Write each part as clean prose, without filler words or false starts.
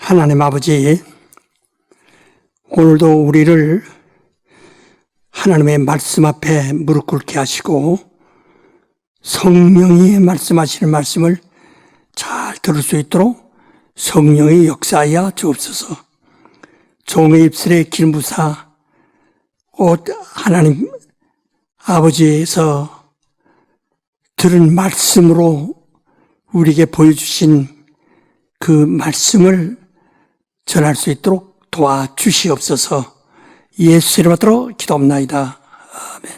하나님 아버지, 오늘도 우리를 하나님의 말씀 앞에 무릎 꿇게 하시고 성령이 말씀하시는 말씀을 잘 들을 수 있도록 성령의 역사하여 주옵소서. 종의 입술에 기름 부사 곧 하나님 아버지에서 들은 말씀으로 우리에게 보여주신 그 말씀을 전할 수 있도록 도와주시옵소서. 예수 이름으로 기도합나이다. 아멘.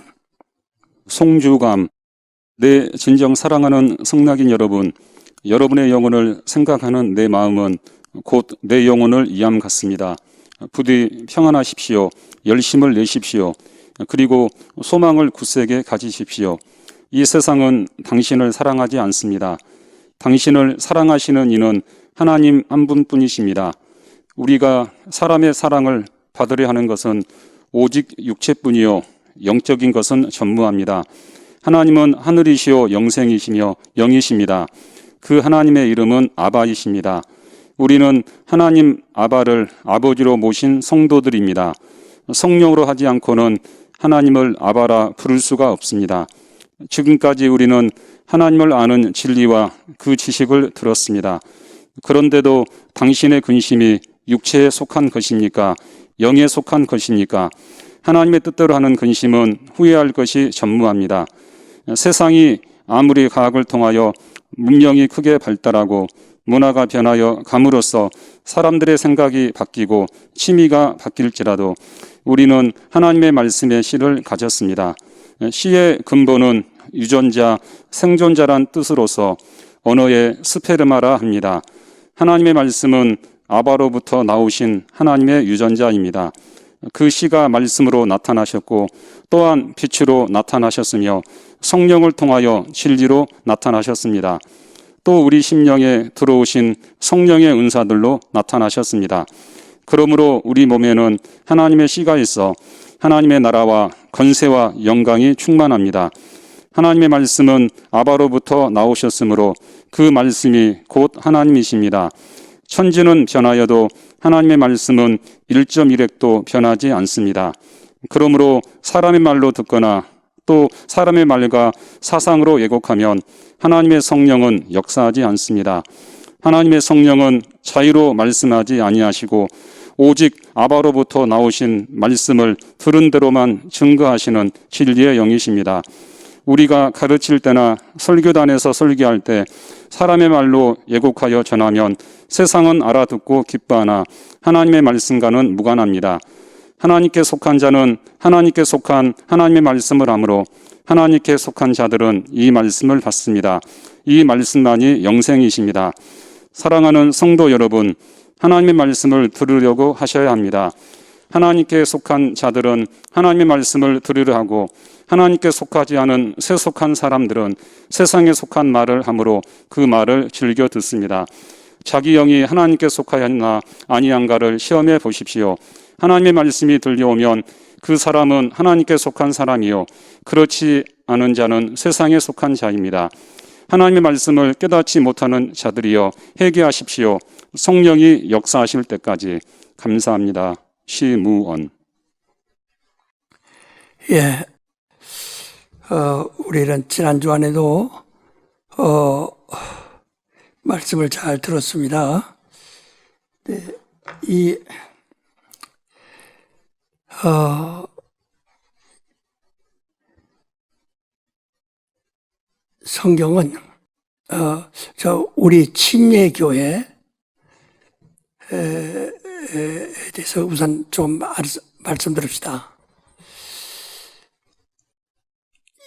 송주감. 내 진정 사랑하는 성낙인 여러분, 여러분의 영혼을 생각하는 내 마음은 곧 내 영혼을 이암 같습니다. 부디 평안하십시오. 열심을 내십시오. 그리고 소망을 굳세게 가지십시오. 이 세상은 당신을 사랑하지 않습니다. 당신을 사랑하시는 이는 하나님 한 분뿐이십니다. 우리가 사람의 사랑을 받으려 하는 것은 오직 육체뿐이요 영적인 것은 전무합니다. 하나님은 하늘이시요 영생이시며 영이십니다. 그 하나님의 이름은 아바이십니다. 우리는 하나님 아바를 아버지로 모신 성도들입니다. 성령으로 하지 않고는 하나님을 아바라 부를 수가 없습니다. 지금까지 우리는 하나님을 아는 진리와 그 지식을 들었습니다. 그런데도 당신의 근심이 육체에 속한 것입니까? 영에 속한 것입니까? 하나님의 뜻대로 하는 근심은 후회할 것이 전무합니다. 세상이 아무리 과학을 통하여 문명이 크게 발달하고 문화가 변하여 감으로써 사람들의 생각이 바뀌고 취미가 바뀔지라도 우리는 하나님의 말씀의 씨를 가졌습니다. 씨의 근본은 유전자, 생존자란 뜻으로서 언어의 스페르마라 합니다. 하나님의 말씀은 아바로부터 나오신 하나님의 유전자입니다. 그 씨가 말씀으로 나타나셨고 또한 빛으로 나타나셨으며 성령을 통하여 진리로 나타나셨습니다. 또 우리 심령에 들어오신 성령의 은사들로 나타나셨습니다. 그러므로 우리 몸에는 하나님의 씨가 있어 하나님의 나라와 권세와 영광이 충만합니다. 하나님의 말씀은 아바로부터 나오셨으므로 그 말씀이 곧 하나님이십니다. 천지는 변하여도 하나님의 말씀은 1.1획도 변하지 않습니다. 그러므로 사람의 말로 듣거나 또 사람의 말과 사상으로 왜곡하면 하나님의 성령은 역사하지 않습니다. 하나님의 성령은 자유로 말씀하지 아니하시고 오직 아바로부터 나오신 말씀을 들은 대로만 증거하시는 진리의 영이십니다. 우리가 가르칠 때나 설교단에서 설교할 때 사람의 말로 왜곡하여 전하면 세상은 알아듣고 기뻐하나 하나님의 말씀과는 무관합니다. 하나님께 속한 자는 하나님께 속한 하나님의 말씀을 하므로 하나님께 속한 자들은 이 말씀을 받습니다. 이 말씀만이 영생이십니다. 사랑하는 성도 여러분, 하나님의 말씀을 들으려고 하셔야 합니다. 하나님께 속한 자들은 하나님의 말씀을 들으려 하고 하나님께 속하지 않은 세속한 사람들은 세상에 속한 말을 하므로 그 말을 즐겨 듣습니다. 자기 영이 하나님께 속하였나 아니한가를 시험해 보십시오. 하나님의 말씀이 들려오면 그 사람은 하나님께 속한 사람이요 그렇지 않은 자는 세상에 속한 자입니다. 하나님의 말씀을 깨닫지 못하는 자들이여 회개하십시오. 성령이 역사하실 때까지. 감사합니다. 시무언. 예, 우리는 지난주 안에도 말씀을 잘 들었습니다. 네, 성경은 우리 침례교회에 대해서 우선 좀 말씀드립시다.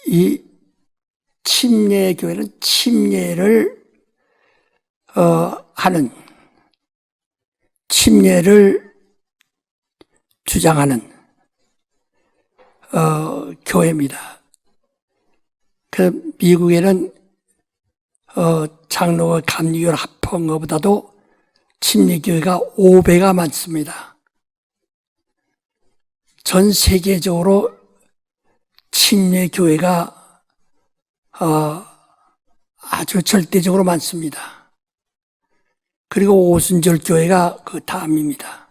이 침례교회는 침례를 하는, 침례를 주장하는 교회입니다. 그 미국에는 장로와 감리교를 합한 것보다도 침례교회가 5배가 많습니다. 전 세계적으로 침례교회가 아주 절대적으로 많습니다. 그리고 오순절 교회가 그 다음입니다.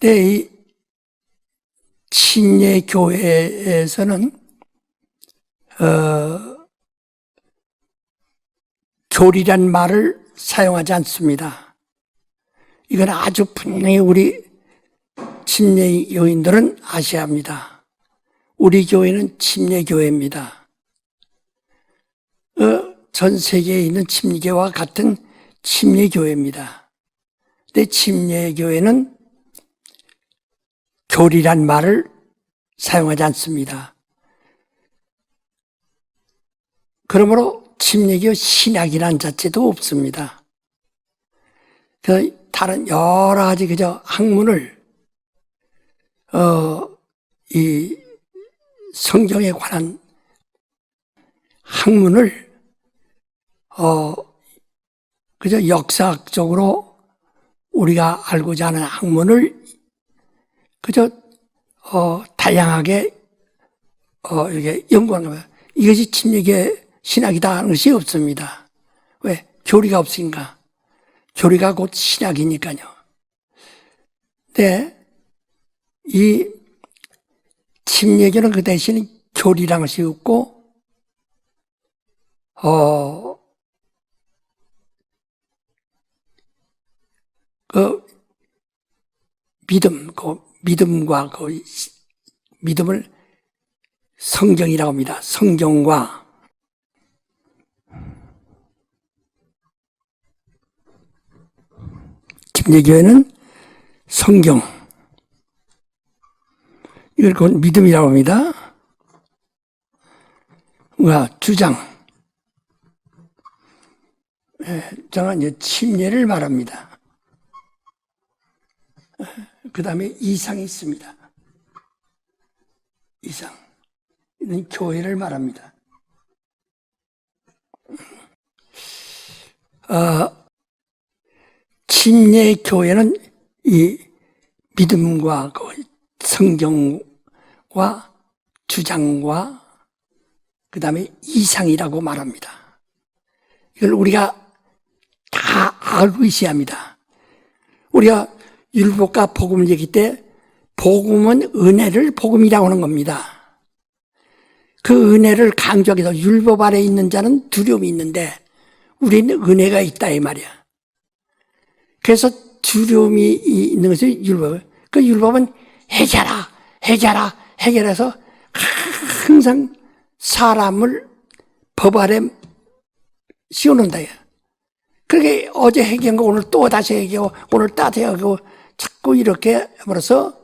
이 침례 교회에서는 교리란 말을 사용하지 않습니다. 이건 아주 분명히 우리 침례 교인들은 아셔야 합니다. 우리 교회는 침례 교회입니다. 전 세계에 있는 침례교와 같은 침례 교회입니다. 근데 침례 교회는 교리란 말을 사용하지 않습니다. 그러므로 침례교 신학이라는 자체도 없습니다. 다른 여러 가지 그저 학문을 이 성경에 관한 학문을 그저 역사학적으로 우리가 알고자 하는 학문을 그저 다양하게 이렇게 연구하는 거예요. 이것이 침례교의 신학이다 하는 것이 없습니다. 왜? 교리가 없으니까. 교리가 곧 신학이니까요. 근데 이 침례교는 그 대신 교리라는 것이 없고 믿음과 믿음을 성경이라고 합니다. 성경과 침례교회는 성경, 이걸 곧 믿음이라고 합니다. 주장, 저는 이제 침례를 말합니다. 그 다음에 이상이 있습니다. 이상, 이는 교회를 말합니다. 침례 교회는 이 믿음과 성경과 주장과 그 다음에 이상이라고 말합니다. 이걸 우리가 다 알고 있어야 합니다. 우리가 율법과 복음을 얘기할 때 복음은 은혜를 복음이라고 하는 겁니다. 그 은혜를 강조하기 위해서 율법 아래 있는 자는 두려움이 있는데 우리는 은혜가 있다 이 말이야. 그래서 두려움이 있는 것이 율법. 그 율법은 해결해서 항상 사람을 법 아래 씌워놓는다. 그렇게 어제 해결한 거 오늘 또 다시 해결하고 오늘 또 해결하고 자꾸 이렇게 해버려서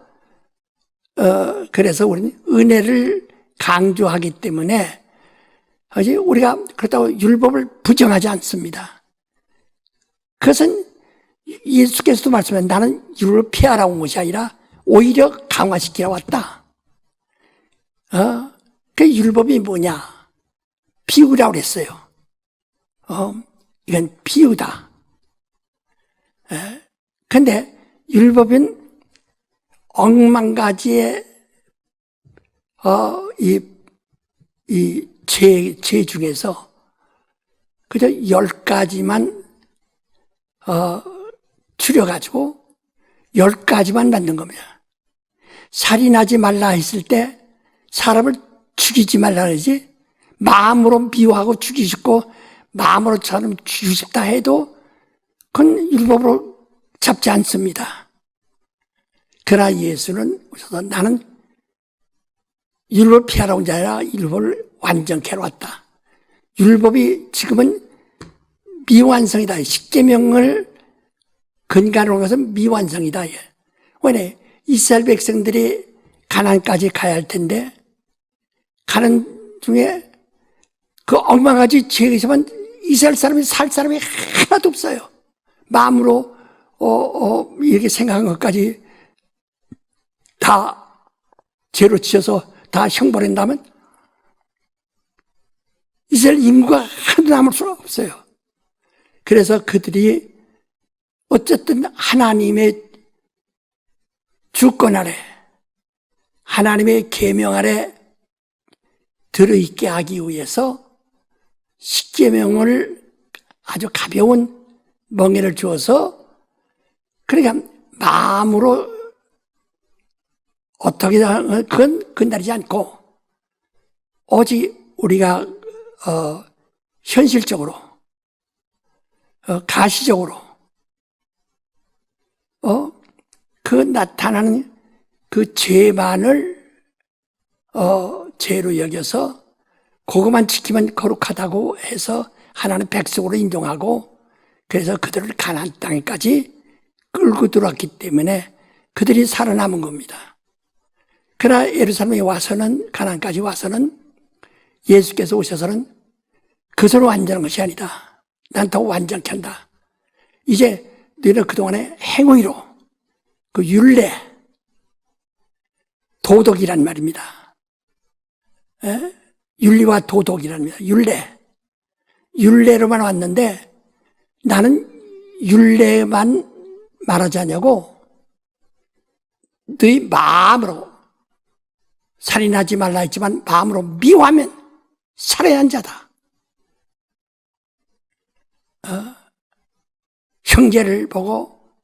그래서 우리는 은혜를 강조하기 때문에 우리가 그렇다고 율법을 부정하지 않습니다. 그것은 예수께서도 말씀하신 나는 율법을 폐하러 온 것이 아니라 오히려 강화시키러 왔다. 그 율법이 뭐냐? 비유라고 그랬어요. 이건 비유다. 근데 율법은 억만 가지의 이 죄 중에서 그저 10가지만 추려가지고 10가지만 만든 겁니다. 살인하지 말라 했을 때 사람을 죽이지 말라 그러지, 마음으로 미워하고 죽이고 싶고 마음으로 저는 죽이고 싶다 해도 그건 율법으로 잡지 않습니다. 그러나 예수는 오셔서 나는 율법을 피하러 온 게 아니라 율법을 완전케 하러 왔다. 율법이 지금은 미완성이다. 십계명을 근간으로 한 것은 미완성이다. 왜? 이스라엘 백성들이 가나안까지 가야 할 텐데 가는 중에 그 엉망가지 죄가 있으면 이스라엘 사람이 살 사람이 하나도 없어요. 마음으로 이렇게 생각한 것까지 다 죄로 지어서 다 형벌한다면 이스라엘 인구가 하나도 남을 수가 없어요. 그래서 그들이 어쨌든 하나님의 주권 아래, 하나님의 계명 아래 들어있게 하기 위해서 십계명을 아주 가벼운 멍에를 주어서 그러니까 마음으로 어떻게 그건 끝나지 않고 오직 우리가 현실적으로 가시적으로 그 나타나는 그 죄만을 죄로 여겨서 그것만 지키면 거룩하다고 해서 하나님 백성으로 인정하고 그래서 그들을 가나안 땅에까지 끌고 들어왔기 때문에 그들이 살아남은 겁니다. 그러나 예루살렘에 와서는 가나안까지 와서는 예수께서 오셔서는 그것으로 완전한 것이 아니다. 난 더 완전케 한다. 이제 너희는 그동안에 행위로 그 율례 도덕이란 말입니다. 윤리와 도덕이란 말입니다. 율례로만 왔는데 나는 율례만 말하지 않냐고 너희 마음으로 살인하지 말라 했지만 마음으로 미워하면 살해야 한 자다. 형제를 보고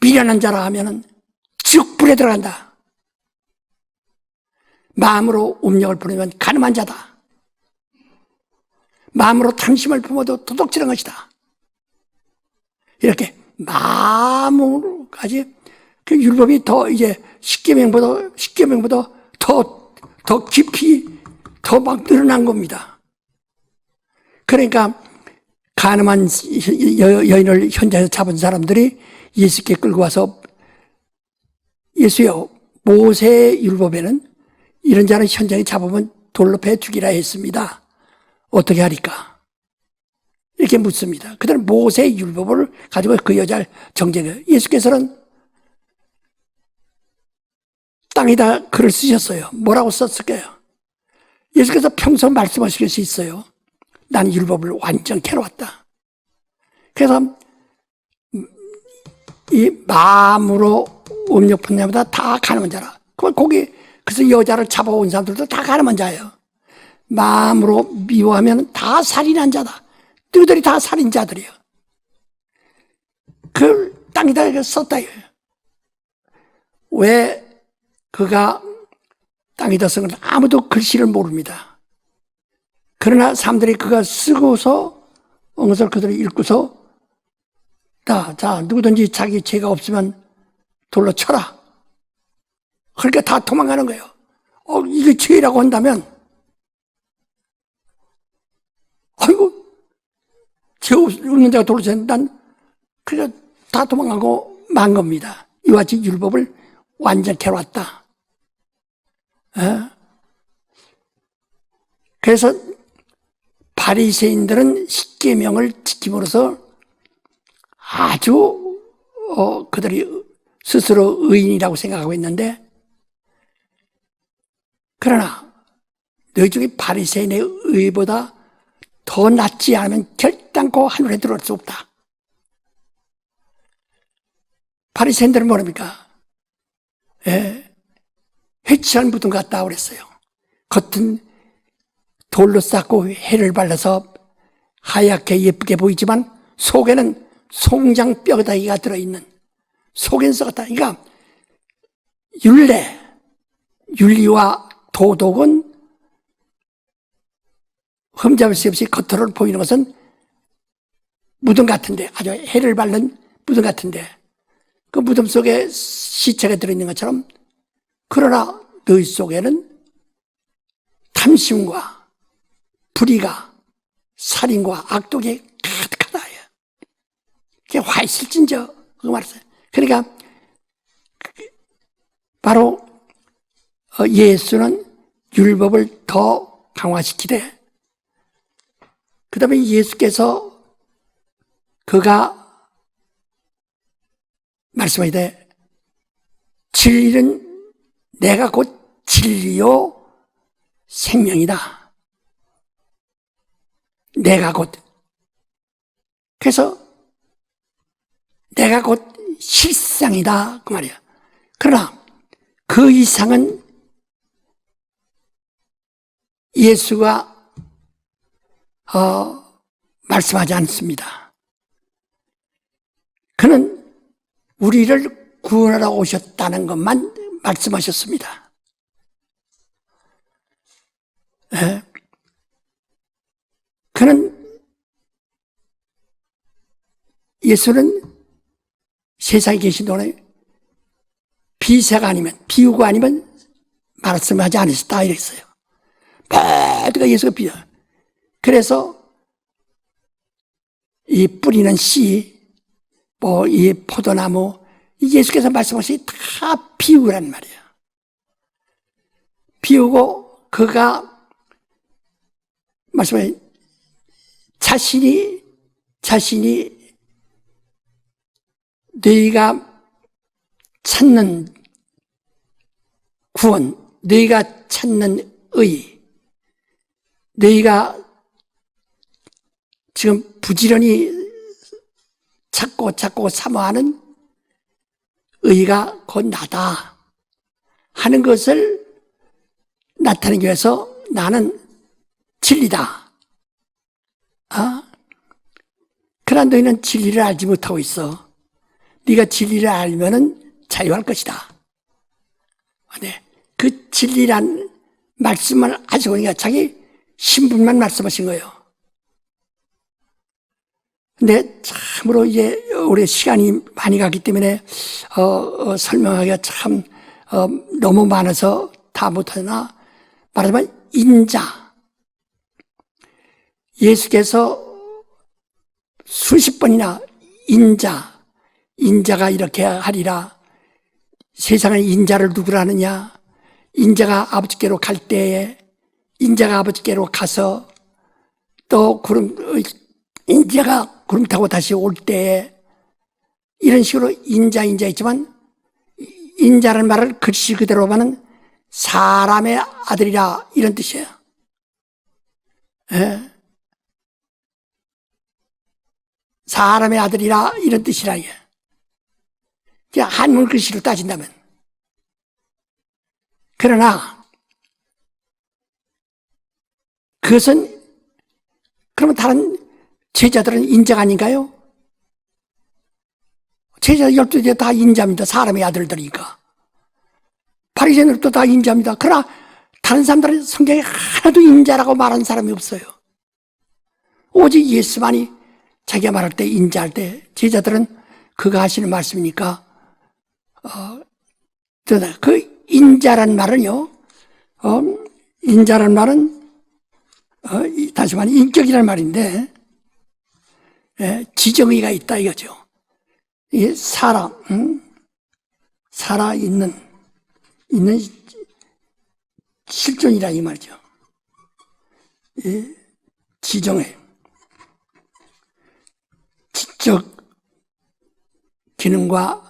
미련한 자라 하면은 지옥불에 들어간다. 마음으로 음력을 부리면 가늠한 자다. 마음으로 탐심을 품어도 도둑질한 것이다. 이렇게 마음으로까지 그 율법이 더 이제 십계명보다 더 깊이 더 막 늘어난 겁니다. 그러니까 가늠한 여인을 현장에서 잡은 사람들이 예수께 끌고 와서 예수여 모세의 율법에는 이런 자는 현장에 잡으면 돌로 패 죽이라 했습니다. 어떻게 하리까? 이렇게 묻습니다. 그들은 모세의 율법을 가지고 그 여자를 정죄해요. 예수께서는 땅에다 글을 쓰셨어요. 뭐라고 썼을까요? 예수께서 평소 말씀하실 것이 있어요. 나는 율법을 완전케 해놓았다. 그래서 이 마음으로 음욕 분야보다 다 가늠한 자라. 그럼 거기 그래서 여자를 잡아온 사람들도 다 가늠한 자예요. 마음으로 미워하면 다 살인한 자다. 너희들이 다 살인자들이에요. 그걸 땅에다 썼다 이거예요. 왜 그가 땅에다 쓴 건 아무도 글씨를 모릅니다. 그러나 사람들이 그가 쓰고서 그것을 그들이 읽고서 자 누구든지 자기 죄가 없으면 돌로 쳐라. 그러니까 다 도망가는 거예요. 이게 죄라고 한다면 아이고 죄 없는 자가 돌로 치는 난 그러니까 다 도망가고 만 겁니다. 이와 같이 율법을 완전케 해왔다. 그래서 바리새인들은 십계명을 지킴으로써 아주 그들이 스스로 의인이라고 생각하고 있는데 그러나 너희 중에 바리새인의 의보다 더 낫지 않으면 결단코 하늘에 들어올 수 없다. 바리새인들은 뭐랍니까? 해치한 무덤 같다 그랬어요. 겉은 돌로 쌓고 해를 발라서 하얗게 예쁘게 보이지만 속에는 송장 뼈다귀가 들어있는 속엔 썩었다. 그러니까 윤리와 도덕은 흠잡을 수 없이 겉으로 보이는 것은 무덤 같은데 아주 해를 바른 무덤 같은데 그 무덤 속에 시체가 들어있는 것처럼 그러나 너희 속에는 탐심과 불의가 살인과 악독이 가득하다. 그게 화있을진저 그거 말했어요. 그러니까 바로 예수는 율법을 더 강화시키되 그 다음에 예수께서 그가 말씀하시되 진리는 내가 곧 진리요 생명이다. 내가 곧 그래서 내가 곧 실상이다 그 말이야. 그러나 그 이상은 예수가 말씀하지 않습니다. 그는 우리를 구원하러 오셨다는 것만 말씀하셨습니다. 예. 예수는 세상에 계신 동안에 비유가 아니면 말씀하지 않으셨다 이랬어요. 모두가 예수가 비유. 그래서 이 뿌리는 씨, 이 포도나무, 예수께서 말씀하신 다 비유란 말이에요. 비유고 그가 말씀해 자신이 너희가 찾는 구원, 너희가 찾는 의, 너희가 지금 부지런히 찾고 사모하는 의가 곧 나다 하는 것을 나타내기 위해서 나는 진리다. 그러나 너희는 진리를 알지 못하고 있어. 네가 진리를 알면은 자유할 것이다. 네. 그 진리란 말씀을 하시고 보니까 자기 신분만 말씀하신 거예요. 근데 참으로 이제 우리 시간이 많이 갔기 때문에 설명하기가 참 너무 많아서 다 못하나 말하자면 인자. 예수께서 수십 번이나 인자가 이렇게 하리라. 세상에 인자를 누구라 하느냐? 인자가 아버지께로 갈 때에 인자가 아버지께로 가서 또 인자가 구름 타고 다시 올 때에 이런 식으로 인자 있지만 인자라는 말을 글씨 그대로 보면 사람의 아들이라 이런 뜻이에요. 예? 사람의 아들이라 이런 뜻이라 이게. 한문 글씨로 따진다면. 그러나 그것은 그러면 다른 제자들은 인자가 아닌가요? 제자 12제 다 인자입니다. 사람의 아들들이니까. 바리새인들도 다 인자입니다. 그러나 다른 사람들은 성경에 하나도 인자라고 말한 사람이 없어요. 오직 예수만이 자기가 말할 때 인자할 때 제자들은 그가 하시는 말씀이니까 그 인자란 말은요. 인자란 말은 다시 말하면 인격이란 말인데 지정의가 있다 이거죠. 이게 살아있는 실존이라 이 말이죠. 지정의 지적 기능과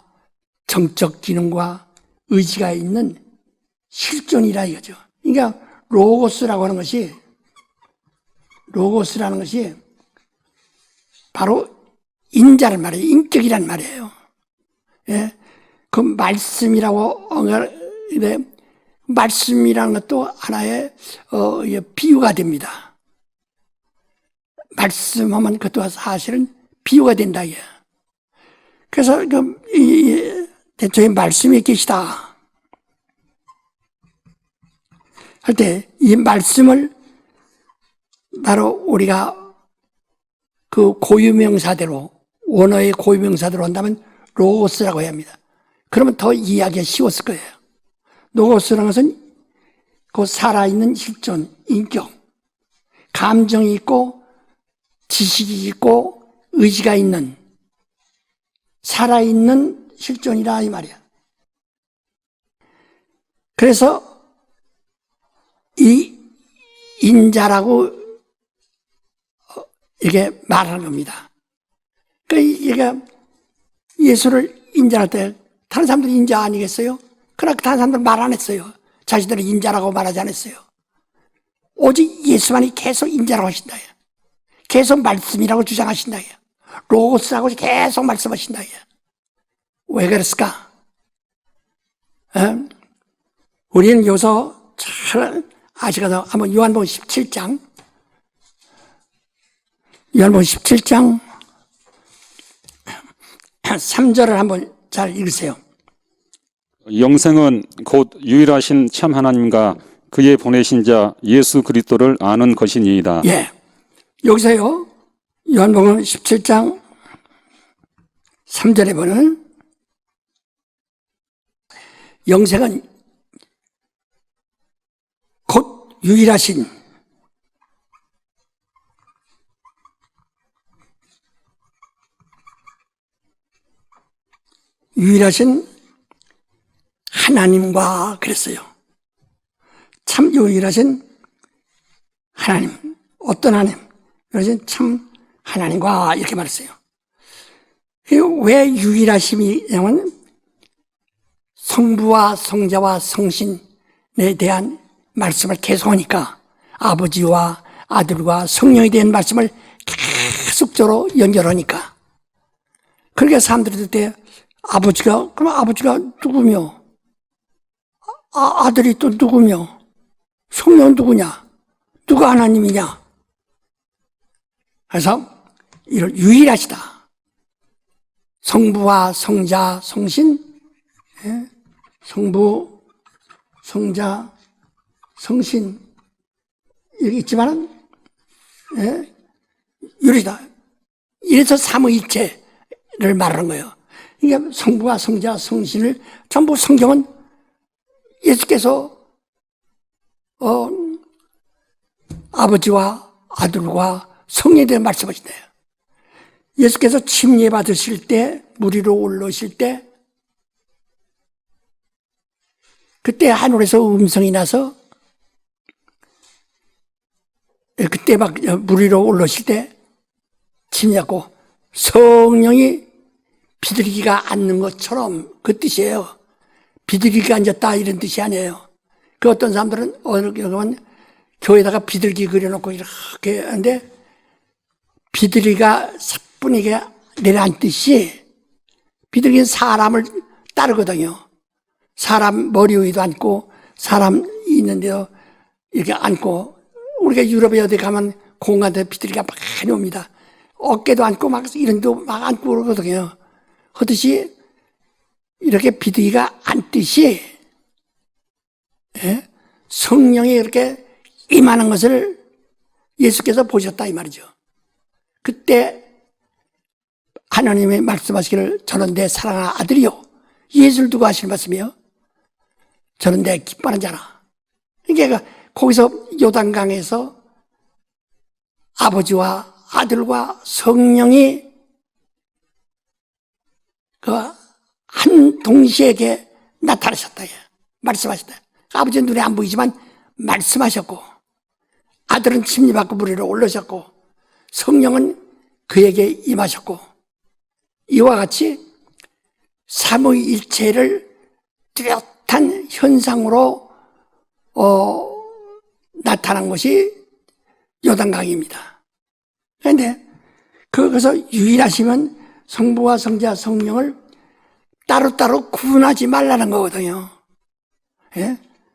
정적 기능과 의지가 있는 실존이라 이거죠. 그러니까 로고스라는 것이 바로 인자란 말이에요. 인격이란 말이에요. 예. 그 말씀이라고 말씀이라는 것도 하나의 비유가 됩니다. 말씀하면 그것도 사실은 비유가 된다 이게. 그래서 대초에 말씀이 계시다 할 때 이 말씀을 바로 우리가 그 고유명사대로 원어의 고유명사대로 한다면 로고스라고 해야 합니다. 그러면 더 이해하기가 쉬웠을 거예요. 로고스라는 것은 그 살아있는 실존, 인격, 감정이 있고 지식이 있고 의지가 있는 살아있는 실존이라 이 말이야. 그래서 이 인자라고 이게 말하는 겁니다. 그러니까 예수를 인자할 때 다른 사람들이 인자 아니겠어요? 그러나 다른 사람들 말 안 했어요. 자신들은 인자라고 말하지 않았어요. 오직 예수만이 계속 인자라고 하신다. 계속 말씀이라고 주장하신다. 로고스라고 계속 말씀하신다. 왜 그랬을까? 우리는 여기서 잘 아시거든. 한번 요한복음 17장 요한복음 17장 3절을 한번 잘 읽으세요. 영생은 곧 유일하신 참 하나님과 그의 보내신 자 예수 그리스도를 아는 것이니이다. 예. 여기서요, 요한복음 17장 3절에 보면, 영생은 곧 유일하신 하나님과 그랬어요. 참 유일하신 하나님. 어떤 하나님? 유일하신 참 하나님과 이렇게 말했어요. 왜 유일하심이냐면 성부와 성자와 성신에 대한 말씀을 계속하니까 아버지와 아들과 성령에 대한 말씀을 계속적으로 연결하니까, 그러니까 사람들이 그때 그럼 아버지가 누구며, 아들이 또 누구며, 성령은 누구냐, 누가 하나님이냐. 그래서 이를 유일하시다. 성부와 성자, 성신, 성부, 성자, 성신 이렇게 있지만은 유일하다. 이래서 삼위일체를 말하는 거예요. 그러니까 성부와 성자, 성신을 전부 성경은 예수께서 아버지와 아들과 성령에 대해 말씀하신대요. 예수께서 침례 받으실 때, 물 위로 올라오실 때, 그때 하늘에서 음성이 나서, 그때 막 물 위로 올라오실 때 침례하고 성령이 비둘기가 앉는 것처럼, 그 뜻이에요. 비둘기가 앉았다 이런 뜻이 아니에요. 그 어떤 사람들은 어느 경우는 교회에다가 비둘기 그려놓고 이렇게 하는데, 비둘기가 사뿐하게 내려앉듯이 비둘기는 사람을 따르거든요. 사람 머리 위에도 앉고 사람 있는데도 이렇게 앉고, 우리가 유럽에 어디 가면 공간에 비둘기가 많이 옵니다. 어깨도 앉고 막 이런 데도 막 앉고 그러거든요. 하듯이 이렇게 비둘기가 앉듯이 성령이 이렇게 임하는 것을 예수께서 보셨다 이 말이죠. 그때 하나님이 말씀하시기를 저는 내 사랑하는 아들이요. 예수를 두고 하시는 말씀이요. 저는 내 기뻐하는 자라. 그러니까 거기서 요단강에서 아버지와 아들과 성령이 한 동시에게 나타나셨다. 말씀하셨다. 아버지는 눈에 안 보이지만 말씀하셨고, 아들은 침례받고 물 위로 올라오셨고, 성령은 그에게 임하셨고, 이와 같이 삼위일체를 뚜렷한 현상으로 나타난 것이 요단강입니다. 그런데 거기서 유일하시면 성부와 성자 성령을 따로따로 구분하지 말라는 거거든요.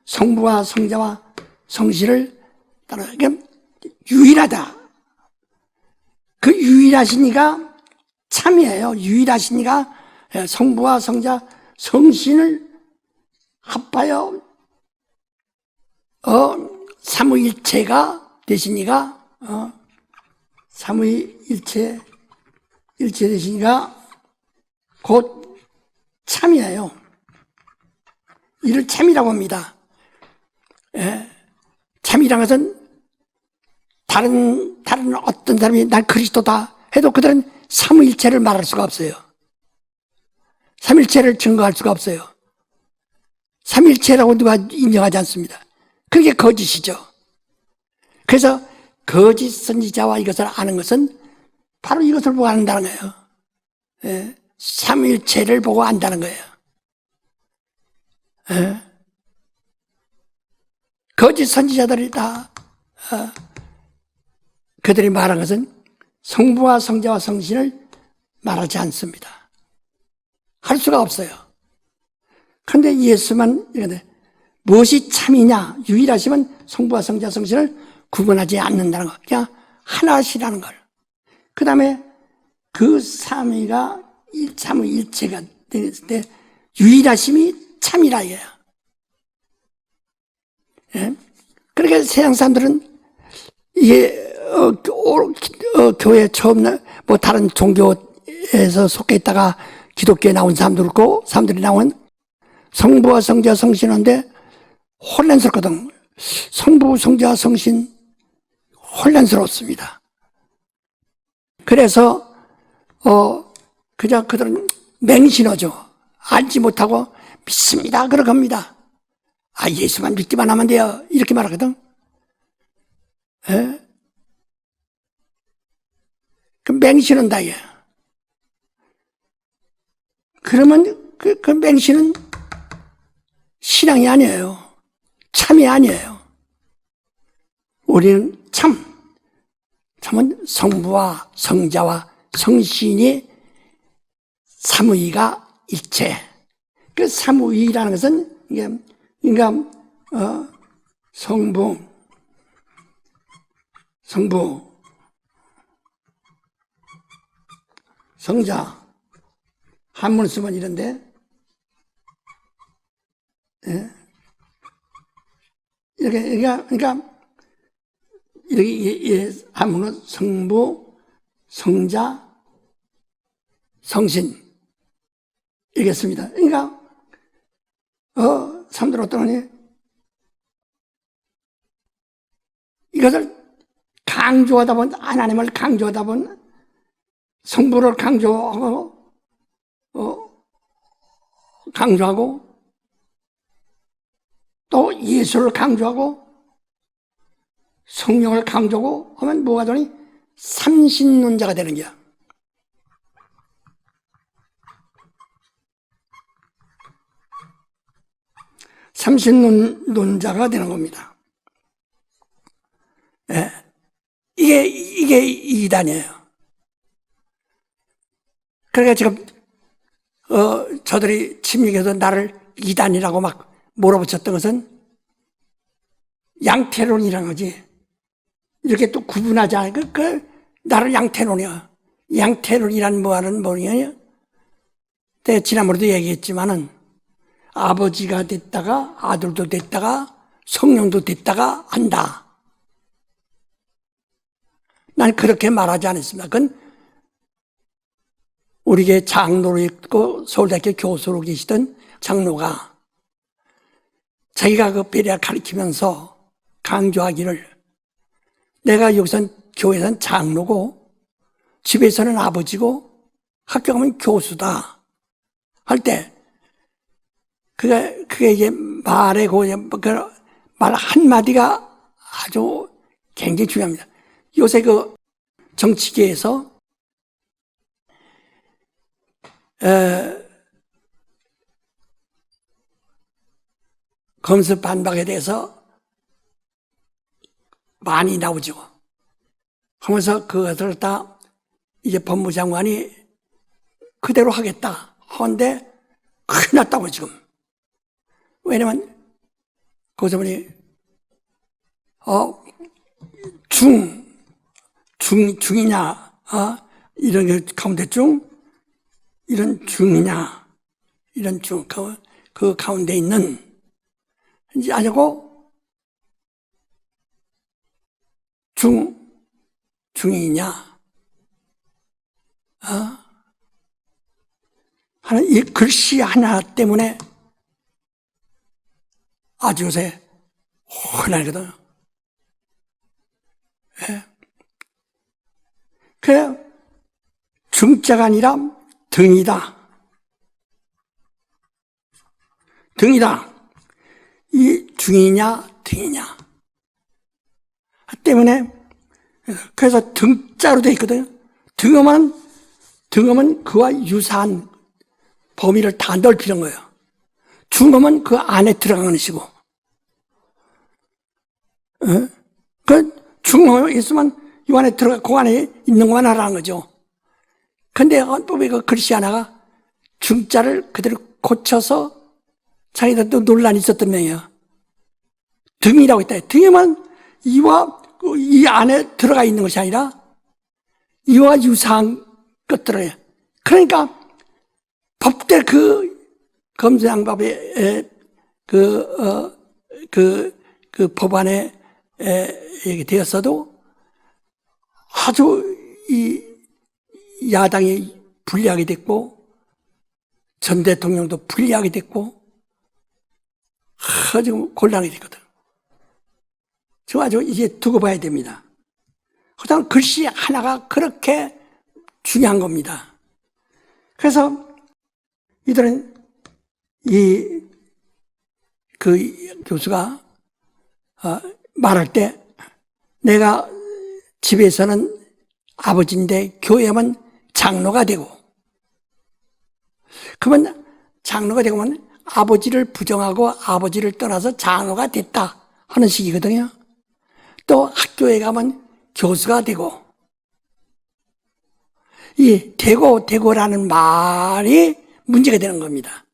성부와 성자와 성신을 따로, 그러니까 유일하다. 그 유일하시니가 참이에요. 유일하시니가 성부와 성자 성신을 합하여 삼위일체가 되시니가 삼위일체 되시니가 곧 참이에요. 이를 참이라고 합니다. 참이란 것은 다른 어떤 사람이 난 그리스도다 해도 그들은 삼위일체를 말할 수가 없어요. 삼일체를 증거할 수가 없어요. 삼일체라고 누가 인정하지 않습니다. 그게 거짓이죠. 그래서 거짓 선지자와 이것을 아는 것은 바로 이것을 보고 안다는 거예요. 삼일체를 보고 안다는 거예요. 거짓 선지자들이 다 그들이 말한 것은 성부와 성자와 성신을 말하지 않습니다. 할 수가 없어요. 그런데 예수만 이런데 무엇이 참이냐? 유일하시면 성부와 성자 성신을 구분하지 않는다는 거. 그냥 하나시라는 걸. 그 다음에 그 삼위가 삼위일체가 됐을 때 유일하심이 참이라 이거예요. 예? 그러니까 세상 사람들은 이게 교회 처음 뭐 다른 종교에서 속해 있다가 기독교에 나온 사람도 있고 사람들이 나온 성부와 성자와 성신인데 혼란스럽거든. 성부, 성자, 성신 혼란스럽습니다. 그래서 그냥 그들은 맹신하죠. 알지 못하고 믿습니다. 그러갑니다. 아, 예수만 믿기만 하면 돼요. 이렇게 말하거든. 예? 그 맹신한다, 이게. 그러면 그 맹신은 신앙이 아니에요. 참이 아니에요. 우리는 참은 성부와 성자와 성신이 삼위가 일체. 그 삼위라는 것은 이게 그러니까 성부, 성자 한문을 쓰면 이런데, 예? 그러니까 이렇게 한문은 성부, 성자, 성신 이렇게 씁니다. 그러니까 사람들 어떠하니 이것을 강조하다 보면 하나님을 강조하다 보면 성부를 강조하고 또 예수를 강조하고 성령을 강조하고 하면 뭐가 되니 삼신론자가 되는 거야. 삼신론자가 되는 겁니다. 예. 이게 이단이에요. 그러니까 지금 저들이 침묵에서 나를 이단이라고 막 몰아붙였던 것은 양태론이라는 거지. 이렇게 또 구분하지 않아요. 나를 양태론이야. 양태론이란 뭐냐? 내가 지난번에도 얘기했지만은 아버지가 됐다가 아들도 됐다가 성령도 됐다가 한다. 난 그렇게 말하지 않았습니다. 그건 우리 교회 장로로 있고 서울대학교 교수로 계시던 장로가 자기가 그 베레아 가르치면서 강조하기를 내가 여기선 교회에서는 장로고 집에서는 아버지고 학교 가면 교수다 할 때 그게 이제 말의 말 한마디가 아주 굉장히 중요합니다. 요새 그 정치계에서 검수 반박에 대해서 많이 나오죠. 하면서 그것을 다 이제 법무장관이 그대로 하겠다 하는데 큰일 났다고 지금. 왜냐면 거기서 보니 중이냐 이런 게 가운데 이런 중이냐 이런 그 가운데 있는 이제 아니고 중이냐 하는 이 글씨 하나 때문에 아주 요새 혼나거든. 예. 그래 중자가 아니라 등이다. 이 중이냐 등이냐 때문에 그래서 등자로 돼 있거든요. 등음은 그와 유사한 범위를 다 넓히는 거예요. 중음은 그 안에 들어가는 것이고, 그 중음이 있으면 이 안에 그 안에 있는 것만 하라는 거죠. 근데 헌법에 그 글씨 하나가 중자를 그대로 고쳐서 자기들도 논란이 있었던 명이에요. 등이라고 했다. 등이면 이 안에 들어가 있는 것이 아니라 이와 유사한 것들을, 그러니까 법대 그 검수양법의 그 법안에 되었어도 아주 이 야당이 불리하게 됐고 전 대통령도 불리하게 됐고 아주 곤란하게 됐거든. 지금 아주 이제 두고 봐야 됩니다. 그다음 글씨 하나가 그렇게 중요한 겁니다. 그래서 이들은 그 교수가 말할 때 내가 집에서는 아버지인데 교회만 장로가 되고, 그러면 장로가 되면 아버지를 부정하고 아버지를 떠나서 장로가 됐다 하는 식이거든요. 또 학교에 가면 교수가 되고, 이 되고라는 말이 문제가 되는 겁니다.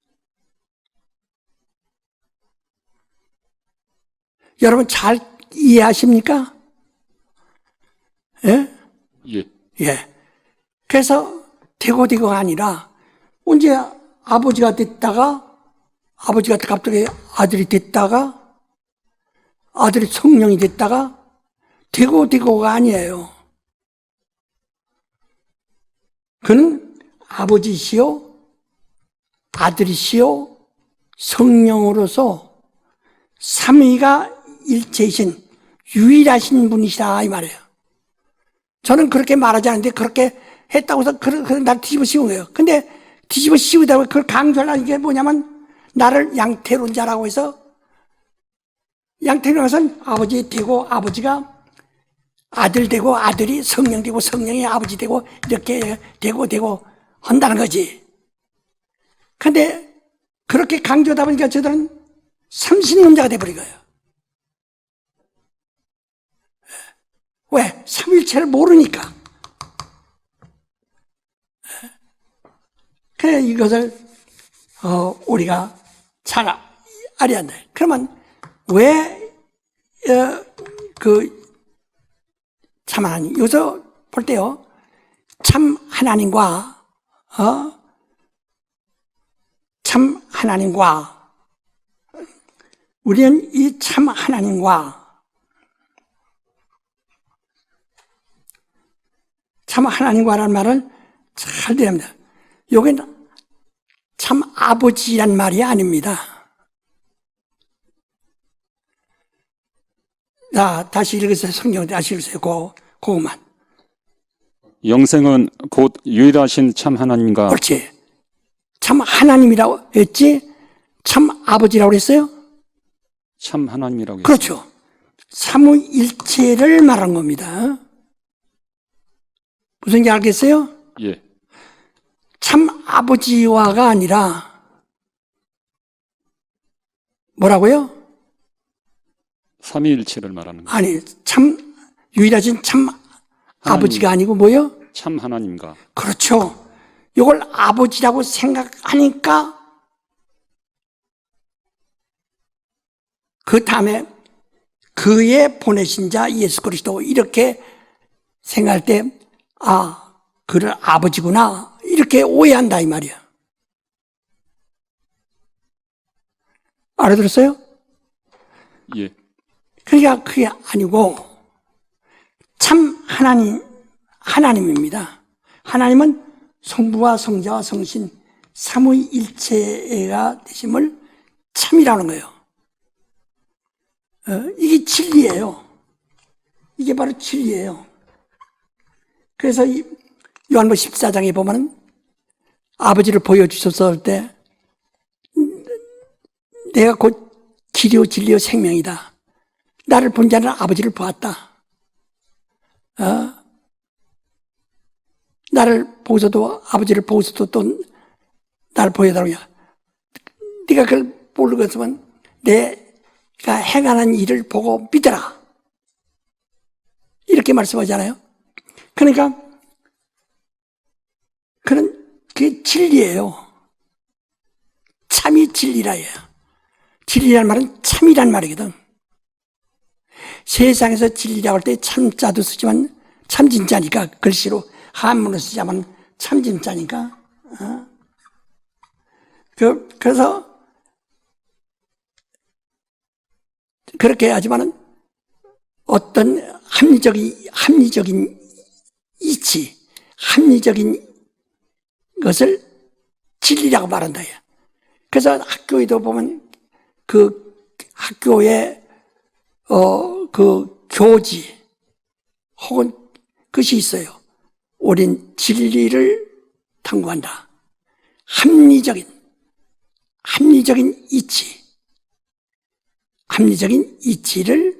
여러분 잘 이해하십니까? 예? 예. 예. 그래서 되고가 아니라 언제 아버지가 됐다가 아버지가 갑자기 아들이 됐다가 아들이 성령이 됐다가 되고가 아니에요. 그는 아버지시요 아들이시요 성령으로서 삼위가 일체이신 유일하신 분이시다 이 말이에요. 저는 그렇게 말하지 않는데 그렇게 했다고 해서 날 뒤집어 씌운 거예요. 근데 뒤집어 씌우다가 그걸 강조하려는 게 뭐냐면 나를 양태론자라고 해서, 양태론자는 아버지 되고 아버지가 아들 되고 아들이 성령 되고 성령이 아버지 되고 이렇게 되고 한다는 거지. 근데 그렇게 강조하다 보니까 저들은 삼신론자가 돼버린 거예요. 왜? 삼일체를 모르니까. 그래, 이것을 우리가 잘 알아야 한다. 그러면 왜 참 하나님, 여기서 볼 때요, 참 하나님과 참 하나님과 우리는 이 참 하나님과 참 하나님과라는 말을 잘 들어야 합니다. 여기는 참 아버지란 말이 아닙니다. 자, 다시 읽으세요. 성경 다시 읽으세요. 그것만. 영생은 곧 유일하신 참 하나님과. 그렇지. 참 하나님이라고 했지? 참 아버지라고 했어요? 참 하나님이라고 했어요. 그렇죠. 삼위일체를 말한 겁니다. 무슨 지 알겠어요? 예. 참 아버지와가 아니라 뭐라고요? 삼위일체를 말하는 거예요. 아니, 참 유일하신 참 아버지가 아니고 뭐요? 참 하나님과. 그렇죠. 이걸 아버지라고 생각하니까 그 다음에 그의 보내신 자 예수 그리스도 이렇게 생각할 때 그를 아버지구나 이렇게 오해한다 이 말이야. 알아들었어요? 예. 그러니까 그게 아니고 참 하나님입니다. 하나님은 성부와 성자와 성신 삼위일체가 되심을 참이라는 거예요. 이게 진리예요. 이게 바로 진리예요. 그래서 이 요한복음 14장에 보면은 아버지를 보여주셔서 할 때 내가 곧 길이요 진리요 생명이다. 나를 본 자는 아버지를 보았다. 나를 보고서도 아버지를 보고서도 또 나를 보여달라고. 네가 그걸 모르고 있으면 내가 행하는 일을 보고 믿어라. 이렇게 말씀하잖아요. 그러니까 그게 진리예요. 참이 진리라예요. 진리란 말은 참이란 말이거든. 세상에서 진리라고 할 때 참자도 쓰지만 참 진짜니까 글씨로 한문으로 쓰자면 참짐자니까. 그래서 그렇게 하지만은 어떤 합리적인 이치, 합리적인 것을 진리라고 말한다. 그래서 학교에도 보면 그 학교의 그 교지 혹은 것이 있어요. 우린 진리를 탐구한다. 합리적인 이치, 합리적인 이치를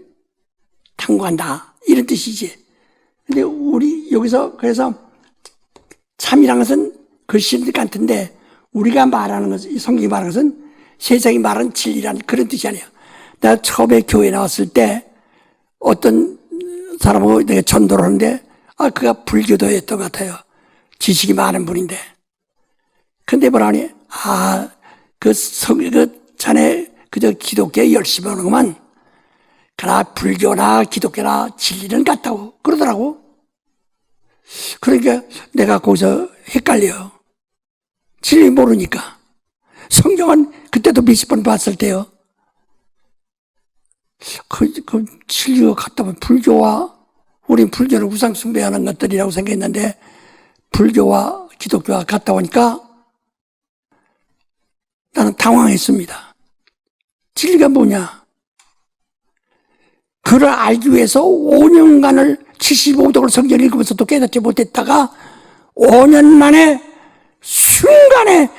탐구한다. 이런 뜻이지. 근데 우리 여기서 그래서 참이라는 것은 글씨들 같은데 우리가 말하는 것은, 성경이 말하는 것은 세상이 말하는 진리라는 그런 뜻이 아니에요. 내가 처음에 교회 나왔을 때 어떤 사람하고 내가 전도를 하는데 그가 불교도였던 것 같아요. 지식이 많은 분인데. 근데 뭐라니? 그 자네 그저 기독교에 열심히 하는구만. 그러나 불교나 기독교나 진리는 같다고 그러더라고. 그러니까 내가 거기서 헷갈려요. 진리 모르니까. 성경은 그때도 몇십 번 봤을 때요. 그 진리가 같다면 불교와, 우린 불교를 우상 숭배하는 것들이라고 생각했는데 불교와 기독교가 같다 보니까 나는 당황했습니다. 진리가 뭐냐? 그를 알기 위해서 5년간을 75독을 성경을 읽으면서도 깨닫지 못했다가 5년 만에 순간에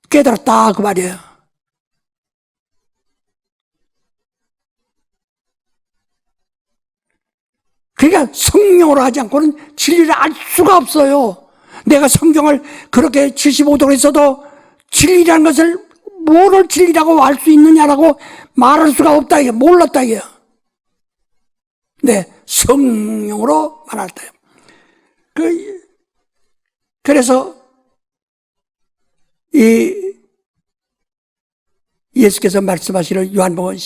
깨달았다 그 말이에요. 그러니까 성령으로 하지 않고는 진리를 알 수가 없어요. 내가 성경을 그렇게 75독을 했어도 진리라는 것을 뭐를 진리라고 알 수 있느냐라고 말할 수가 없다 이게 몰랐다 이게. 네, 성령으로 말할 때. 그래서 이 예수께서 말씀하시는 요한복음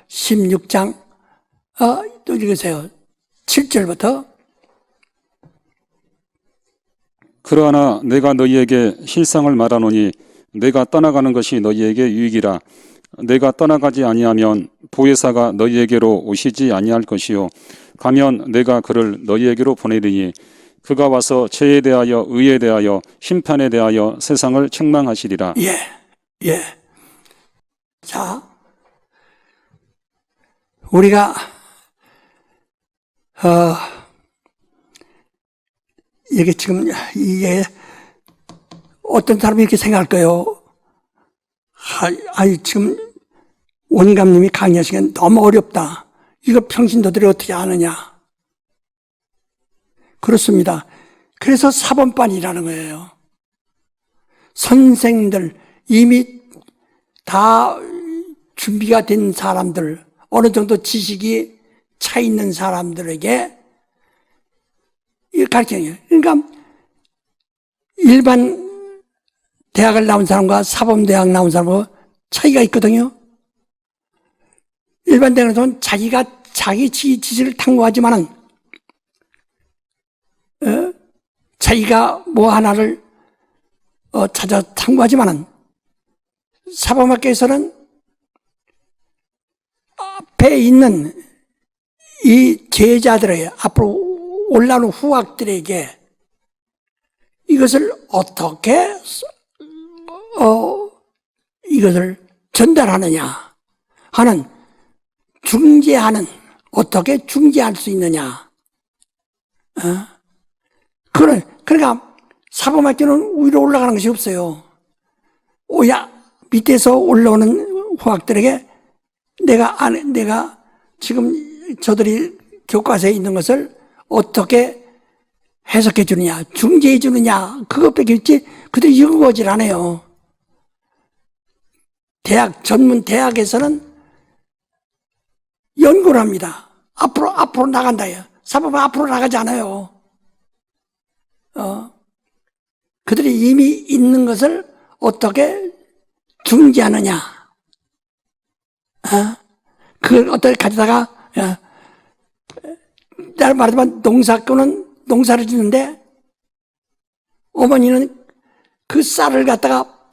16장 또 읽으세요. 7절부터. 그러나 내가 너희에게 실상을 말하노니 내가 떠나가는 것이 너희에게 유익이라. 내가 떠나가지 아니하면 보혜사가 너희에게로 오시지 아니할 것이요 가면 내가 그를 너희에게로 보내리니 그가 와서 죄에 대하여 의에 대하여 심판에 대하여 세상을 책망하시리라. 예. 자, 우리가 이게 지금 이게 어떤 사람이 이렇게 생각할 거예요. 지금 원감님이 강의하시기엔 너무 어렵다. 이거 평신도들이 어떻게 아느냐. 그렇습니다. 그래서 사범반이라는 거예요. 선생들, 이미 다 준비가 된 사람들, 어느 정도 지식이 차 있는 사람들에게 가르쳐요. 그러니까 일반 대학을 나온 사람과 사범대학 나온 사람과 차이가 있거든요. 일반 대학은 자기가 자기 지식을 탐구하지만은 자기가 뭐 하나를 찾아 탐구하지만은 사범학교에서는 앞에 있는 이 제자들에게 앞으로 올라오는 후학들에게 이것을 어떻게 이것을 전달하느냐 하는 어떻게 중재할 수 있느냐. 그러니까 사범학교는 위로 올라가는 것이 없어요. 밑에서 올라오는 후학들에게 내가 지금 저들이 교과서에 있는 것을 어떻게 해석해 주느냐, 중재해 주느냐, 그것밖에 없지, 그들이 연구하질 않아요. 전문 대학에서는 연구를 합니다. 앞으로 나간다. 사범은 앞으로 나가지 않아요. 그들이 이미 있는 것을 어떻게 중재하느냐. 그걸 어떻게 가져다가, 나를 말하자면 농사학교는 농사를 짓는데 어머니는 그 쌀을 갖다가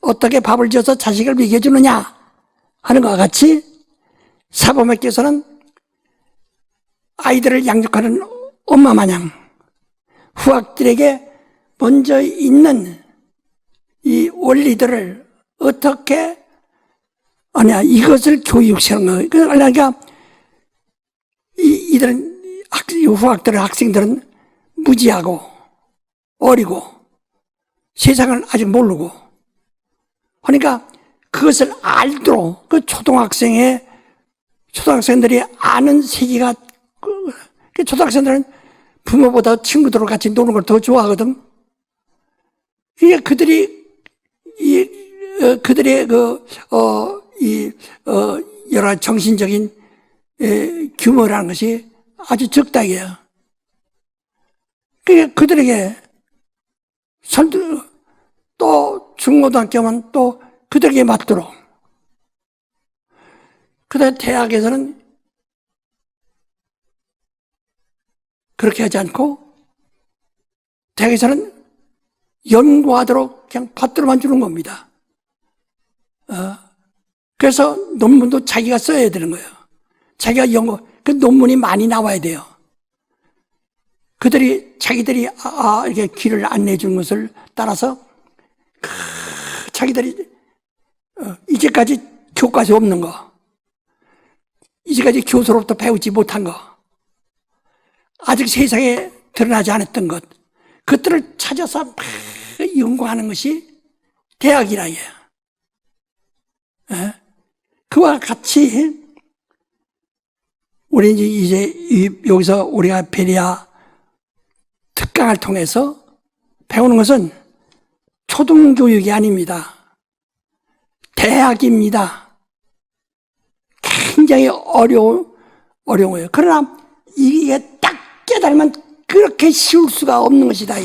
어떻게 밥을 지어서 자식을 먹여주느냐 하는 것과 같이 사범에께서는 아이들을 양육하는 엄마 마냥 후학들에게 먼저 있는 이 원리들을 어떻게 이것을 교육시키는 거예요. 그러니까 이들은 후학들은 학생들은 무지하고 어리고 세상을 아직 모르고 그러니까 그것을 알도록 그 초등학생들이 아는 세계가 초등학생들은 부모보다 친구들과 같이 노는 걸 더 좋아하거든. 이게 그들의 여러 정신적인 규모라는 것이 아주 적다이에요. 그게 그들에게 또 중고등학교면 또 그들에게 맞도록. 그다음에 대학에서는 그렇게 하지 않고 대학에서는 연구하도록 그냥 받들어만 주는 겁니다. 그래서 논문도 자기가 써야 되는 거예요. 자기가 그 논문이 많이 나와야 돼요. 자기들이 이렇게 길을 안내해 주는 것을 따라서 자기들이 이제까지 교과서에 없는 거, 이제까지 교수로부터 배우지 못한 거, 아직 세상에 드러나지 않았던 것, 그것들을 찾아서 막 연구하는 것이 대학이라 해요. 그와 같이 우리 이제 여기서 우리가 베리아 특강을 통해서 배우는 것은 초등교육이 아닙니다. 대학입니다. 굉장히 어려워요. 그러나 이게 딱 깨달으면 그렇게 쉬울 수가 없는 것이다.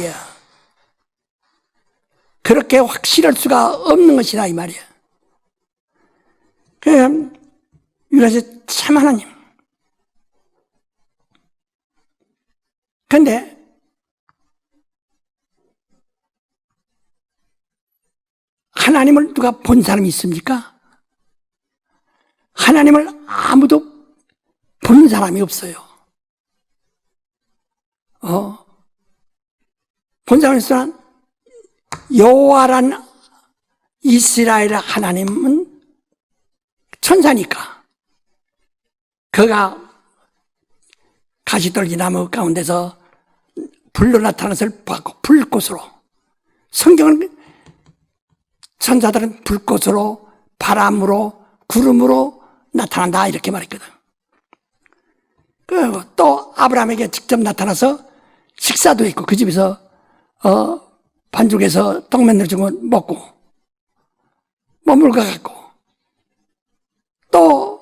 그렇게 확실할 수가 없는 것이다 이 말이야. 그래서 참 하나님. 근데 하나님을 누가 본 사람이 있습니까? 하나님을 아무도 본 사람이 없어요. 본 사람이 있으나 여호와란 이스라엘 하나님은 천사니까 그가 가시떨기 나무 가운데서 불로 나타나는 것을 봤고 불꽃으로 성경은 천사들은 불꽃으로 바람으로 구름으로 나타난다 이렇게 말했거든. 그리고 또 아브라함에게 직접 나타나서 식사도 했고 그 집에서 반죽해서 떡면을 주고 먹고 머물러 갔고 또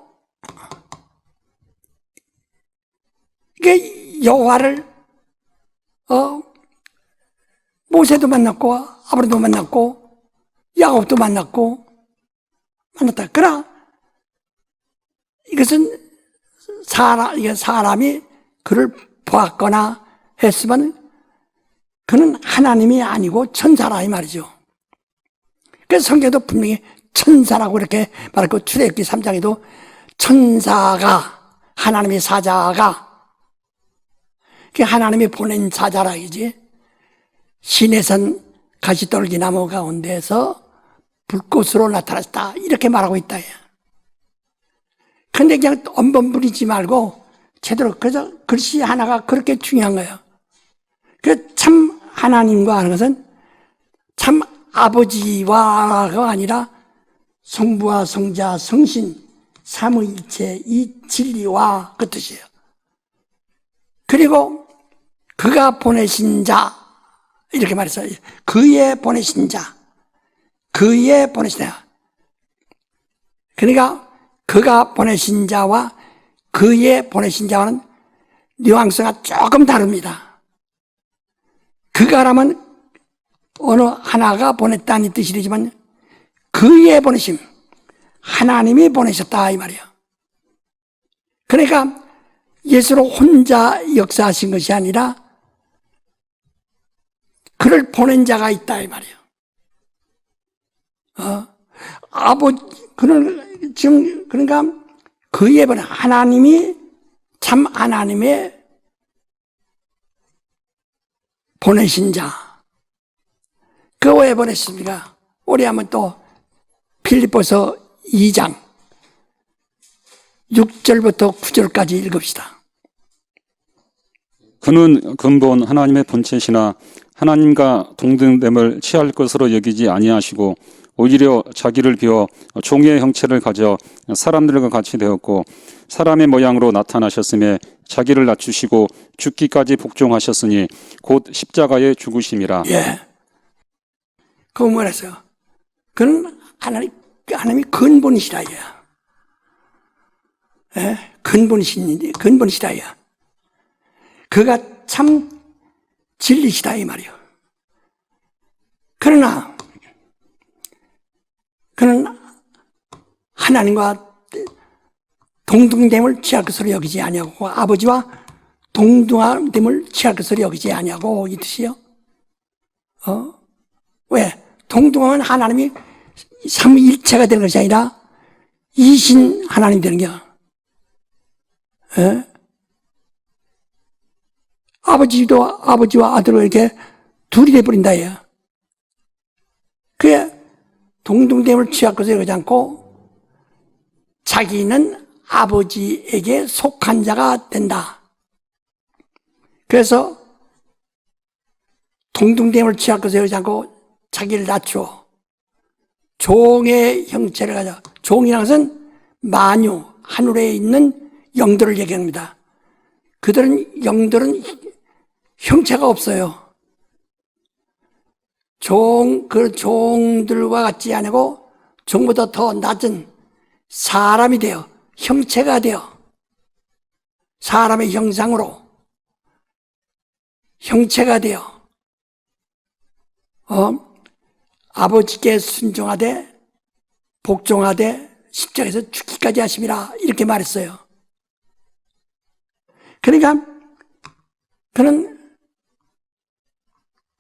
이게 여호와를 모세도 만났고 아브라함도 만났고 야곱도 만났다. 그러나 이것은 사람이 그를 보았거나 했으면 그는 하나님이 아니고 천사라 이 말이죠. 그래서 성경도 분명히 천사라고 이렇게 말했고 출애굽기 3장에도 천사가 하나님의 사자가 하나님이 보낸 사자라 이지 시내산 가시떨기 나무 가운데서 불꽃으로 나타났다 이렇게 말하고 있다. 근데 그냥 엄번 부리지 말고 제대로 그래서 글씨 하나가 그렇게 중요한 거예요. 그 참 하나님과 하는 것은 참 아버지와가 아니라 성부와 성자 성신 삼위일체 이 진리와 그 뜻이에요. 그리고 그가 보내신 자 이렇게 말했어요. 그의 보내신 자 그러니까 그가 보내신 자와 그의 보내신 자와는 뉘앙스가 조금 다릅니다. 그가라면 어느 하나가 보냈다는 뜻이지만 그의 보내심 하나님이 보내셨다 이 말이에요. 그러니까 예수로 혼자 역사하신 것이 아니라 그를 보낸 자가 있다 이 말이에요. 그는 지금 그러니까 그 예번 하나님이 참 하나님의 보내신 자. 그 왜 보냈습니까? 우리 한번 또 빌립보서 2장 6절부터 9절까지 읽읍시다. 그는 근본 하나님의 본체시나 하나님과 동등됨을 취할 것으로 여기지 아니하시고 오히려 자기를 비워 종의 형체를 가져 사람들과 같이 되었고 사람의 모양으로 나타나셨음에 자기를 낮추시고 죽기까지 복종하셨으니 곧 십자가의 죽으심이라. 예. 그거 뭐랬어요? 그는 하나님이 근본이시다 이야. 예? 근본이시다 이야. 그가 참 진리시다 이 말이요. 그러나 그는 하나님과 동등됨을 취할 것으로 여기지 아니하고 아버지와 동등됨을 취할 것으로 여기지 아니하고 이 뜻이요. 왜? 동등하면 하나님이 삼위일체가 되는 것이 아니라 이신 하나님 되는 거야. 아버지와 아들로 이렇게 둘이 돼버린다 얘야. 그게 동등됨을 취할 것을 여기지 않고 자기는 아버지에게 속한 자가 된다. 그래서 동등됨을 취할 것을 여기지 않고 자기를 낮추어 종의 형체를 가져. 종이라는 것은 만유, 하늘에 있는 영들을 얘기합니다. 영들은 형체가 없어요. 그 종들과 같지 않고 종보다 더 낮은 사람이 되어 형체가 되어 사람의 형상으로 형체가 되어 아버지께 순종하되 복종하되 십자가에서 죽기까지 하심이라 이렇게 말했어요. 그러니까 그는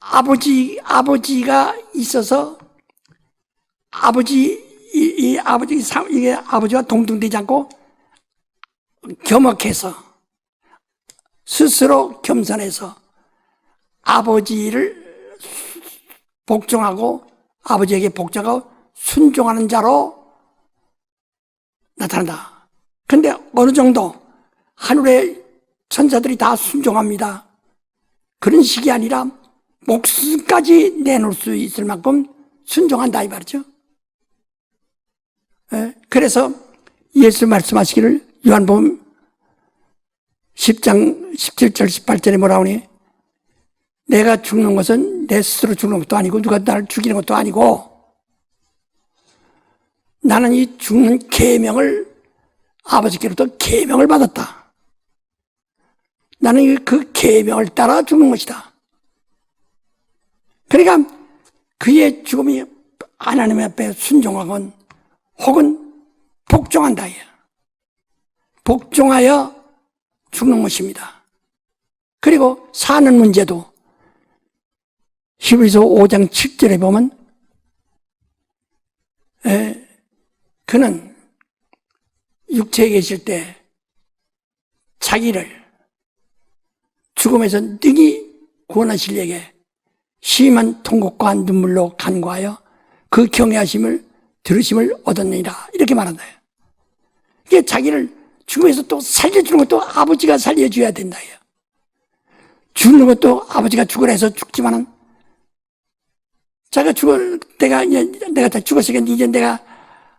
아버지가 있어서 이게 아버지와 동등되지 않고 겸허해서 스스로 겸손해서 아버지를 복종하고 아버지에게 복종하고 순종하는 자로 나타난다. 근데 어느 정도 하늘의 천사들이 다 순종합니다. 그런 식이 아니라 목숨까지 내놓을 수 있을 만큼 순종한다 이 말이죠. 그래서 예수 말씀하시기를 요한복음 10장 17절 18절에 뭐라 하니 내가 죽는 것은 내 스스로 죽는 것도 아니고 누가 나를 죽이는 것도 아니고 나는 이 죽는 계명을 아버지께로부터 계명을 받았다. 나는 그 계명을 따라 죽는 것이다. 그러니까 그의 죽음이 하나님 앞에 순종하건 혹은 복종한다. 복종하여 죽는 것입니다. 그리고 사는 문제도 히브리서 5장 7절에 보면 그는 육체에 계실 때 자기를 죽음에서 능히 구원하실 이에게 심한 통곡과 눈물로 간구하여 그 경외하심을 들으심을 얻었느니라 이렇게 말한다. 이게 자기를 죽음에서 또 살려주는 것도 아버지가 살려줘야 된다. 죽는 것도 아버지가 죽으라 해서 죽지만은 자기가 죽을 때가 이제 내가 다 죽었으니까 이제 내가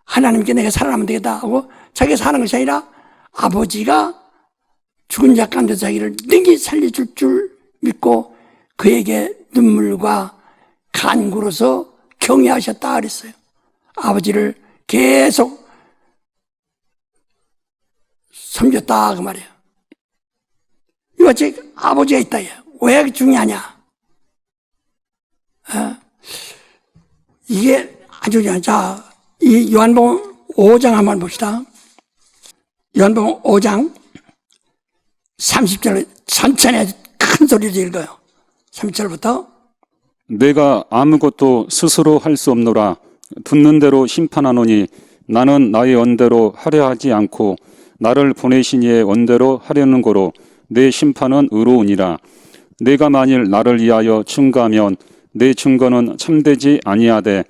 하나님께 내가 살아나면 되겠다 하고 자기가 사는 것이 아니라 아버지가 죽은 자 가운데 자기를 능히 살려줄 줄 믿고 그에게 눈물과 간구로서 경외하셨다 그랬어요. 아버지를 계속 섬겼다 그 말이에요. 이거 즉 아버지가 있다. 왜 중요하냐? 이게 아주 중요하죠. 자, 이 요한복음 5장 한번 봅시다. 요한복음 5장 30절 천천히 큰 소리로 읽어요. 30절부터 내가 아무것도 스스로 할 수 없노라. 듣는 대로 심판하노니 나는 나의 언대로 하려 하지 않고 나를 보내신 이의 언대로 하려는 거로 내 심판은 의로우니라. 내가 만일 나를 위하여 증거하면 내 증거는 참되지 아니하되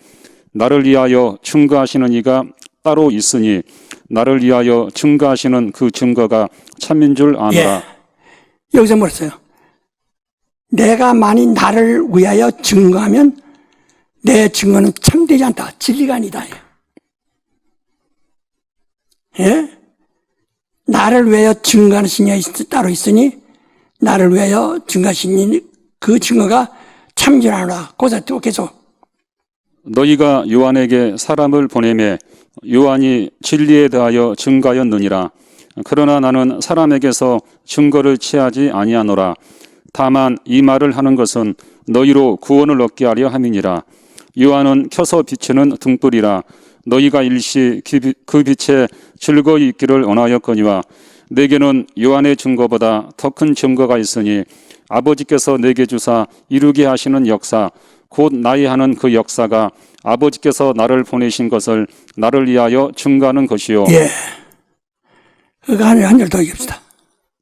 나를 위하여 증거하시는 이가 따로 있으니 나를 위하여 증거하시는 그 증거가 참인 줄 아노라. 예. 여기서 뭐랬어요? 내가 만일 나를 위하여 증거하면 내 증거는 참되지 않다. 진리가 아니다. 예? 나를 위하여 증거하는 신이 따로 있으니 나를 위하여 증거하신 그 증거가 참줄 아노라. 거기서 또 계속 너희가 요한에게 사람을 보내매 요한이 진리에 대하여 증거하였느니라. 그러나 나는 사람에게서 증거를 취하지 아니하노라. 다만 이 말을 하는 것은 너희로 구원을 얻게 하려 함이니라. 요한은 켜서 비추는 등불이라. 너희가 일시 그 빛에 즐거이 있기를 원하였거니와 내게는 요한의 증거보다 더 큰 증거가 있으니 아버지께서 내게 주사 이루게 하시는 역사 곧 나의 하는 그 역사가 아버지께서 나를 보내신 것을 나를 위하여 증거하는 것이요. 예. 그거 한 절 더 얘기합시다.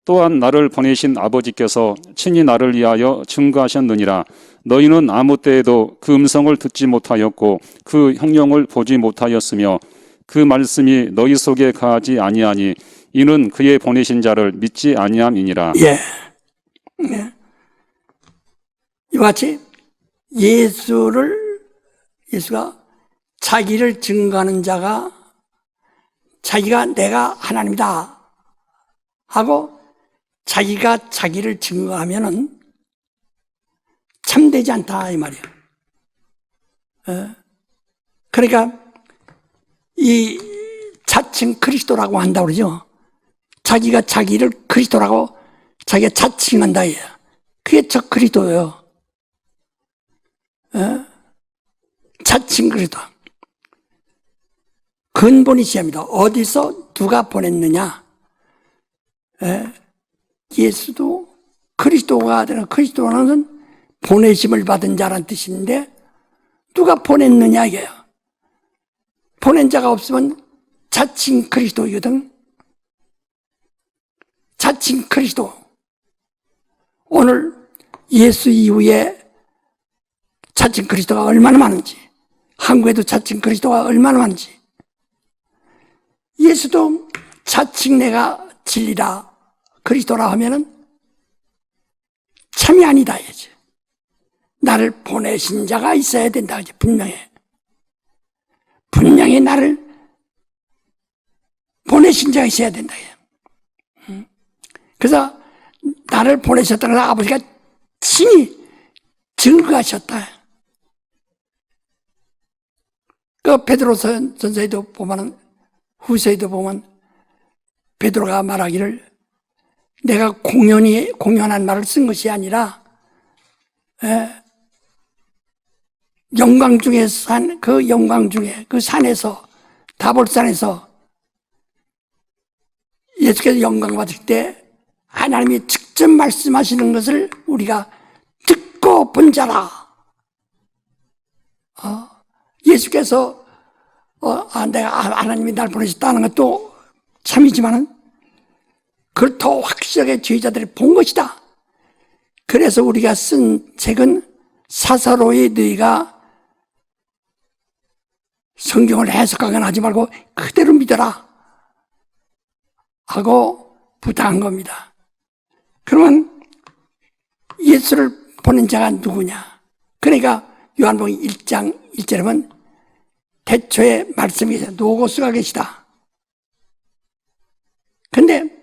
또한 나를 보내신 아버지께서 친히 나를 위하여 증거하셨느니라. 너희는 아무 때에도 그 음성을 듣지 못하였고 그 형용을 보지 못하였으며 그 말씀이 너희 속에 가하지 아니하니 이는 그의 보내신 자를 믿지 아니함이니라. 예. 예. 이와 같이 예수가 자기를 증거하는 자가 자기가 내가 하나님이다 하고 자기가 자기를 증거하면은 참되지 않다 이 말이에요. 그러니까 이 자칭 그리스도라고 한다고 그러죠. 자기가 자기를 그리스도라고 자기가 자칭한다 이에요. 그게 저 그리스도예요. 자칭 그리스도. 근본이 시합니다. 어디서 누가 보냈느냐? 예수도 그리스도가 되는 그리스도는 보내심을 받은 자란 뜻인데 누가 보냈느냐 이게요. 보낸 자가 없으면 자칭 그리스도이거든. 자칭 그리스도. 오늘 예수 이후에 자칭 그리스도가 얼마나 많은지, 한국에도 자칭 그리스도가 얼마나 많은지. 예수도 자칭 내가 진리다, 그리스도라 하면은 참이 아니다 이거지. 나를 보내신 자가 있어야 된다 이제 분명히 나를 보내신 자가 있어야 된다. 그래서 나를 보내셨다는 아버지가 친히 증거하셨다. 그 베드로 전서에도 보면은 후서에도 보면 베드로가 말하기를 내가 공연한 말을 쓴 것이 아니라 영광 중에 그 영광 중에 그 산에서 다볼산에서 예수께서 영광 받을 때 하나님이 직접 말씀하시는 것을 우리가 듣고 본 자라. 예수께서 내가 하나님이 날 보내셨다는 것도 참이지만은 그걸 더 확실하게 저희자들이 본 것이다. 그래서 우리가 쓴 책은 사사로이 너희가 성경을 해석하거나 하지 말고 그대로 믿어라 하고 부탁한 겁니다. 그러면 예수를 보낸 자가 누구냐? 그러니까 요한복음 1장 1절에 보면 태초에 말씀이 계시다. 노고스가 계시다. 근데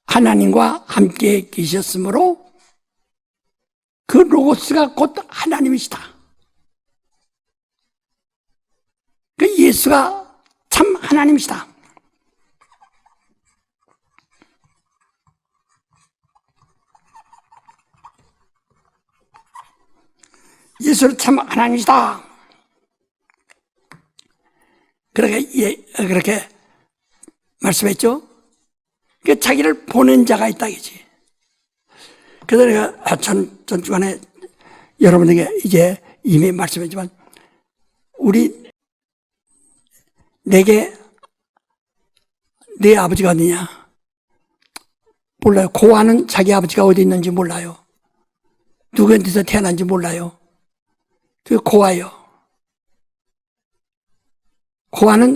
하나님과 함께 계셨으므로 그 로고스가 곧 하나님이시다. 그 예수가 참 하나님이시다. 예수는 참 하나님이시다. 그렇게 말씀했죠. 그 자기를 보낸 자가 있다 이지. 그래서 내가 전 주간에 여러분에게 이제 이미 말씀했지만, 내게 내 아버지가 어디냐? 몰라요. 고아는 자기 아버지가 어디 있는지 몰라요. 누구한테서 태어난지 몰라요. 그 고아요. 고아는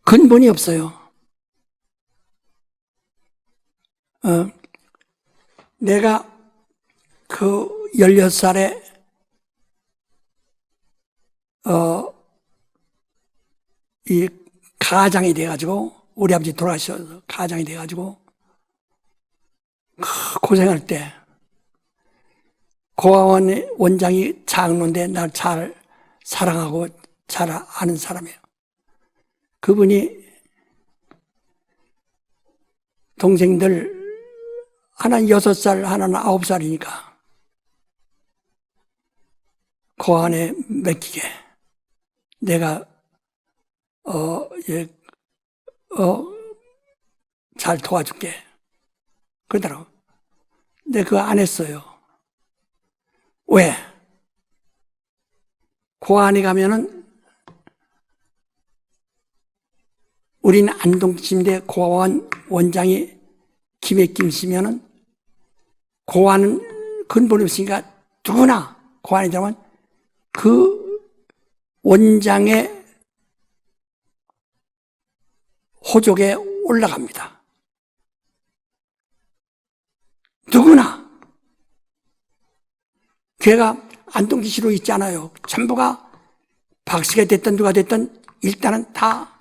근본이 없어요. 내가 그 16살에 이 가장이 돼가지고, 우리 아버지 돌아가셔서 가장이 돼가지고 고생할 때, 고아원 원장이 장로인데 날 잘 사랑하고 잘 아는 사람이에요. 그분이 동생들 하나는 6살, 하나는 9살이니까 고아원에 맡기게 내가 잘 도와줄게 그러더라고. 근데 그거 안 했어요. 왜? 고아원에 가면은 우리는 안동시인데 고아원 원장이 김혜김 씨면은 고아는 근본이 없으니까 누구나 고아원에 들어가면 그 원장의 호족에 올라갑니다. 누구나. 걔가 안동시로 있잖아요. 전부가 박씨가 됐든 누가 됐든 일단은 다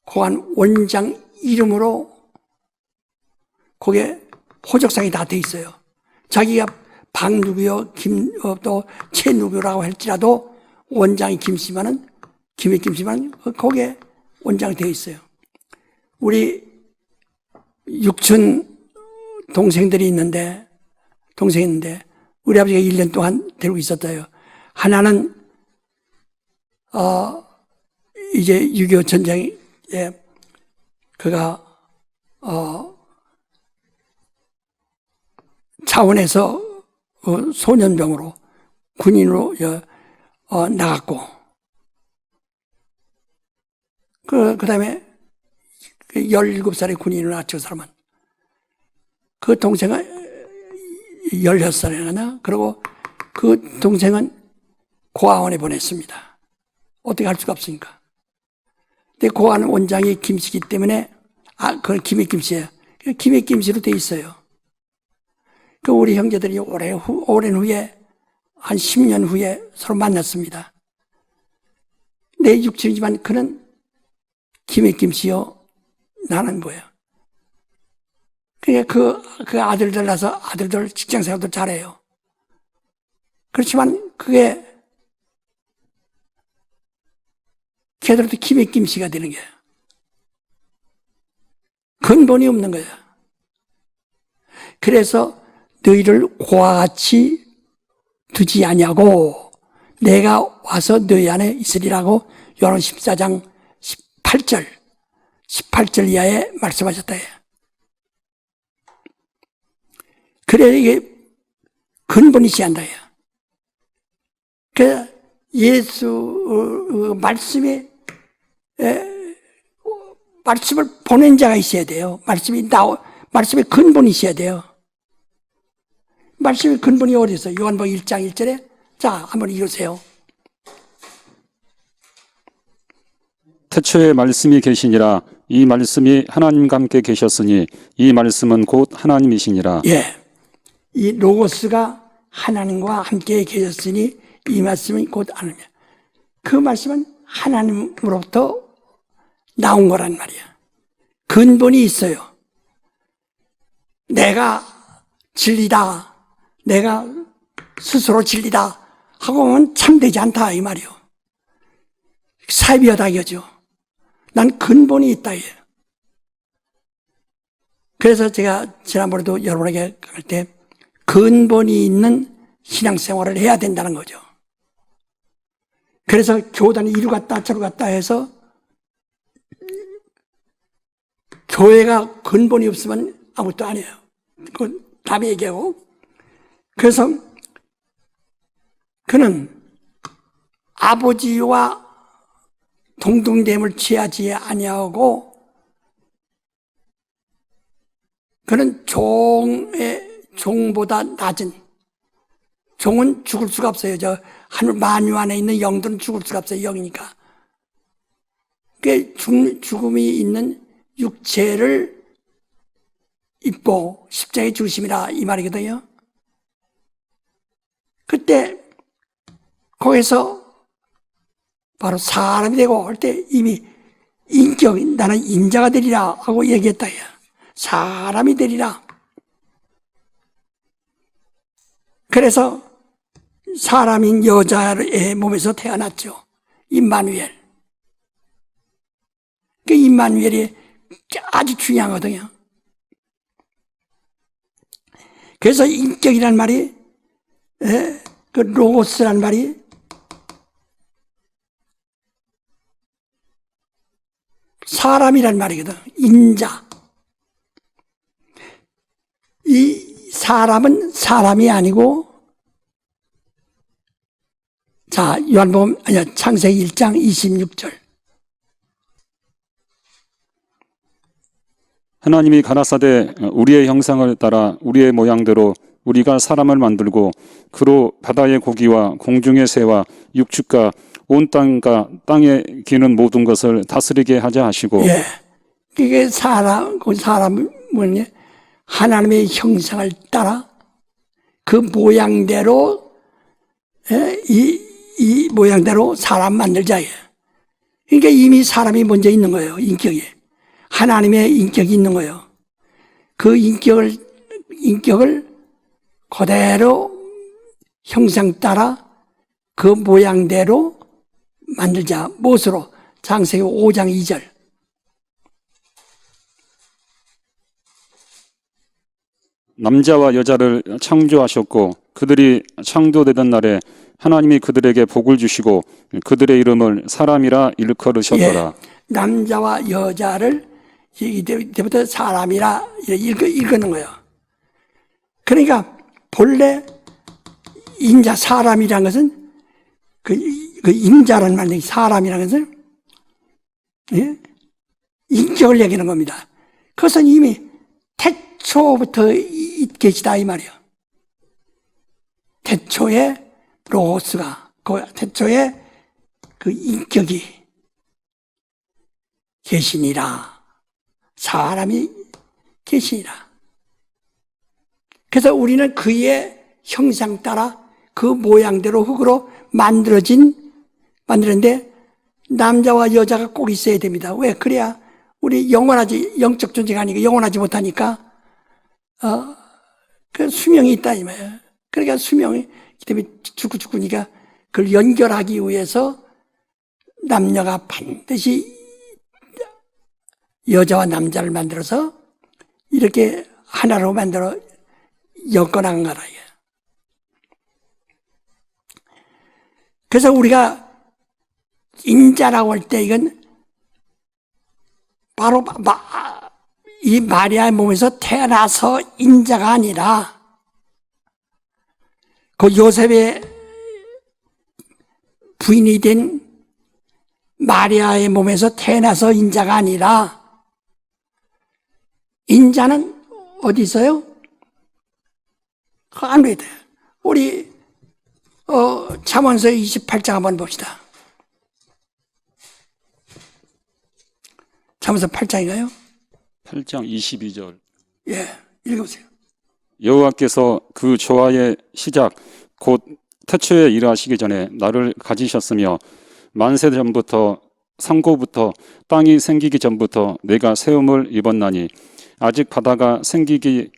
고아원 원장 이름으로 거기에 호적상이 다 돼 있어요. 자기가 박 누구요, 또 최 누구라고 할지라도 원장이 김씨만은, 김해 김씨만은 거기에 원장이 돼 있어요. 우리 육촌 동생이 있는데 우리 아버지가 1년 동안 데리고 있었어요. 하나는 이제 6.25 전쟁에 그가 차원에서 소년병으로 군인으로 나갔고, 그 다음에 17살의 군인으로 나왔죠. 그 사람은. 그 동생은 16살에 나나? 그리고 그 동생은 고아원에 보냈습니다. 어떻게 할 수가 없으니까. 근데 고아원 원장이 김씨기 때문에, 그건 김해 김씨예요. 김해 김씨로 돼 있어요. 그 우리 형제들이 오랜 후에, 한 10년 후에 서로 만났습니다. 내 육친이지만 그는 김해 김씨요, 나는 뭐예요. 그러니까 그 아들들 나서 아들들 직장 생활도 잘해요. 그렇지만 그게 걔들도 김해 김씨가 되는 거예요. 근본이 없는 거예요. 그래서 너희를 고아 같이 두지 아니하고 내가 와서 너희 안에 있으리라고 요한 14장 18절 이하에 말씀하셨다 해요. 그래 이게 근본이 시한다 해요. 그래서 예수 말씀을 보낸 자가 있어야 돼요. 말씀의 근본이 있어야 돼요. 말씀의 근본이 어디 있어요? 요한복음 1장 1절에 자, 한번 읽으세요. 태초에 말씀이 계시니라. 이 말씀이 하나님과 함께 계셨으니 이 말씀은 곧 하나님이시니라. 예, 이 로고스가 하나님과 함께 계셨으니 이 말씀은 곧 하나님이야. 그 말씀은 하나님으로부터 나온 거란 말이야. 근본이 있어요. 내가 진리다, 내가 스스로 진리다 하고 보면 참되지 않다 이 말이요. 사비하다 이거죠. 난 근본이 있다 이거예요. 그래서 제가 지난번에도 여러분에게 할 때 근본이 있는 신앙생활을 해야 된다는 거죠. 그래서 교단이 이루 갔다 저루 갔다 해서 교회가 근본이 없으면 아무것도 아니에요. 그건 남의 얘기하고. 그래서 그는 아버지와 동등됨을 취하지 아니하고 그는 종보다 낮은, 종은 죽을 수가 없어요. 저 하늘 만유 안에 있는 영들은 죽을 수가 없어요. 영이니까. 그 죽음이 있는 육체를 입고 십자가에 죽으심이라 이 말이거든요. 그때 거기서 바로 사람이 되고 할 때 이미 인격, 나는 인자가 되리라 하고 얘기했다. 사람이 되리라. 그래서 사람인 여자의 몸에서 태어났죠. 임마누엘. 그 임마누엘이 아주 중요하거든요. 그래서 인격이란 말이, 그 로고스란 말이 사람이란 말이거든. 인자. 이 사람은 사람이 아니고, 자, 요한복음, 아니야, 창세기 1장 26절. 하나님이 가라사대 우리의 형상을 따라 우리의 모양대로 우리가 사람을 만들고 그로 바다의 고기와 공중의 새와 육축과 온 땅과 땅에 기는 모든 것을 다스리게 하자 하시고. 예. 이게 사람은 뭐냐? 하나님의 형상을 따라 그 모양대로, 이 모양대로 사람 만들자. 그러니까 이미 사람이 먼저 있는 거예요. 인격이. 하나님의 인격이 있는 거예요. 그 인격을 그대로 형상 따라 그 모양대로 만들자. 무엇으로? 창세기 5장 2절. 남자와 여자를 창조하셨고 그들이 창조되던 날에 하나님이 그들에게 복을 주시고 그들의 이름을 사람이라 일컬으셨더라. 예, 남자와 여자를 이때부터 사람이라 읽는 거예요. 그러니까 본래 인자, 사람이라는 것은 그 인자라는 말이, 사람이라는 것은, 예? 인격을 얘기하는 겁니다. 그것은 이미 태초부터 계시다 이 말이에요. 태초에 로고스가, 태초에 그 인격이 계시니라. 사람이 계시니라. 그래서 우리는 그의 형상 따라 그 모양대로 흙으로 만들었는데 남자와 여자가 꼭 있어야 됩니다. 왜? 그래야 우리 영원하지, 영적 존재가 아니고 영원하지 못하니까, 그 수명이 있다 이 말이에요. 그러니까 수명이 때문에 죽으니까 그걸 연결하기 위해서 남녀가 반드시 여자와 남자를 만들어서 이렇게 하나로 만들어 엮어나간 거라. 그래서 우리가 인자라고 할 때 이건 바로 이 마리아의 몸에서 태어나서 인자가 아니라 그 요셉의 부인이 된 마리아의 몸에서 태어나서 인자가 아니라 인자는 어디 있어요? 안 돼요. 우리 잠언서 28장 한번 봅시다. 잠언서 8장인가요? 8장 22절. 예, 읽어보세요. 여호와께서 그 조화의 시작 곧 태초에 일하시기 전에 나를 가지셨으며 만세 전부터 상고부터 땅이 생기기 전부터 내가 세움을 입었나니 아직 바다가 생기지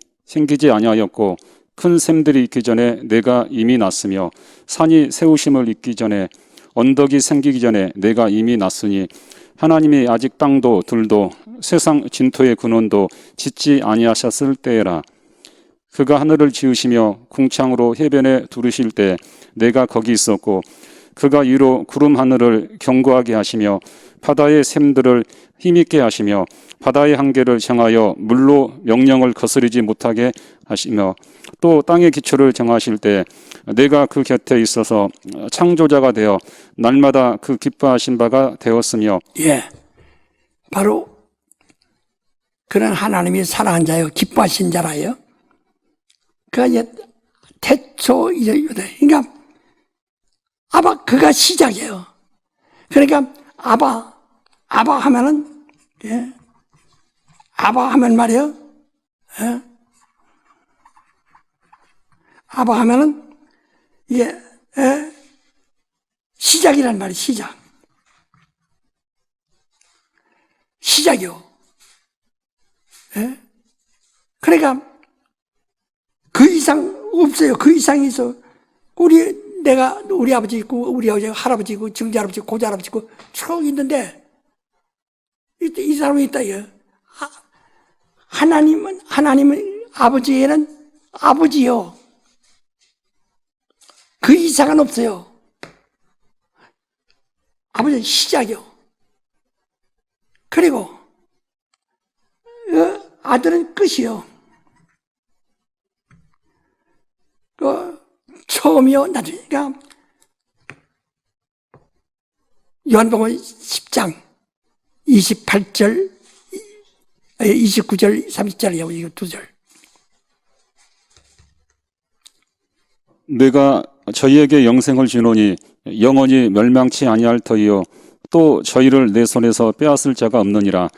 아니하였고 큰 샘들이 있기 전에 내가 이미 났으며 산이 세우심을 입기 전에 언덕이 생기기 전에 내가 이미 났으니 하나님이 아직 땅도 들도 세상 진토의 근원도 짓지 아니하셨을 때에라. 그가 하늘을 지으시며 궁창으로 해변에 두르실 때 내가 거기 있었고 그가 위로 구름 하늘을 견고하게 하시며 바다의 샘들을 힘있게 하시며 바다의 한계를 정하여 물로 명령을 거스르지 못하게 하시며 또 땅의 기초를 정하실 때 내가 그 곁에 있어서 창조자가 되어 날마다 그 기뻐하신 바가 되었으며 예, 바로 그런 하나님이 사랑한 자요, 기뻐하신 자라요. 그가 이제 태초 이제 그러니까 아바 그가 시작이에요. 그러니까 아바 하면은 예, 아바 하면 말이에요. 예, 아바 하면은 이게 예, 시작이란 말이에요. 시작이요. 예? 그러니까 그 이상 없어요. 그 이상이 있어. 우리 아버지 있고 우리 할아버지 있고 증자할아버지 있고 고자할아버지 있고 쭉 있는데 이 사람이 있다 이거. 하나님은 아버지에는 아버지요. 그 이상은 없어요. 아버지는 시작이요. 그리고 아들은 끝이요. 처음이요, 나중에. 그러니까 요한복음 10장 28절, 29절, 30절이요. 이거 두 절. 내가 저희에게 영생을 주노니 영원히 멸망치 아니할 터이요 또 저희를 내 손에서 빼앗을 자가 없느니라.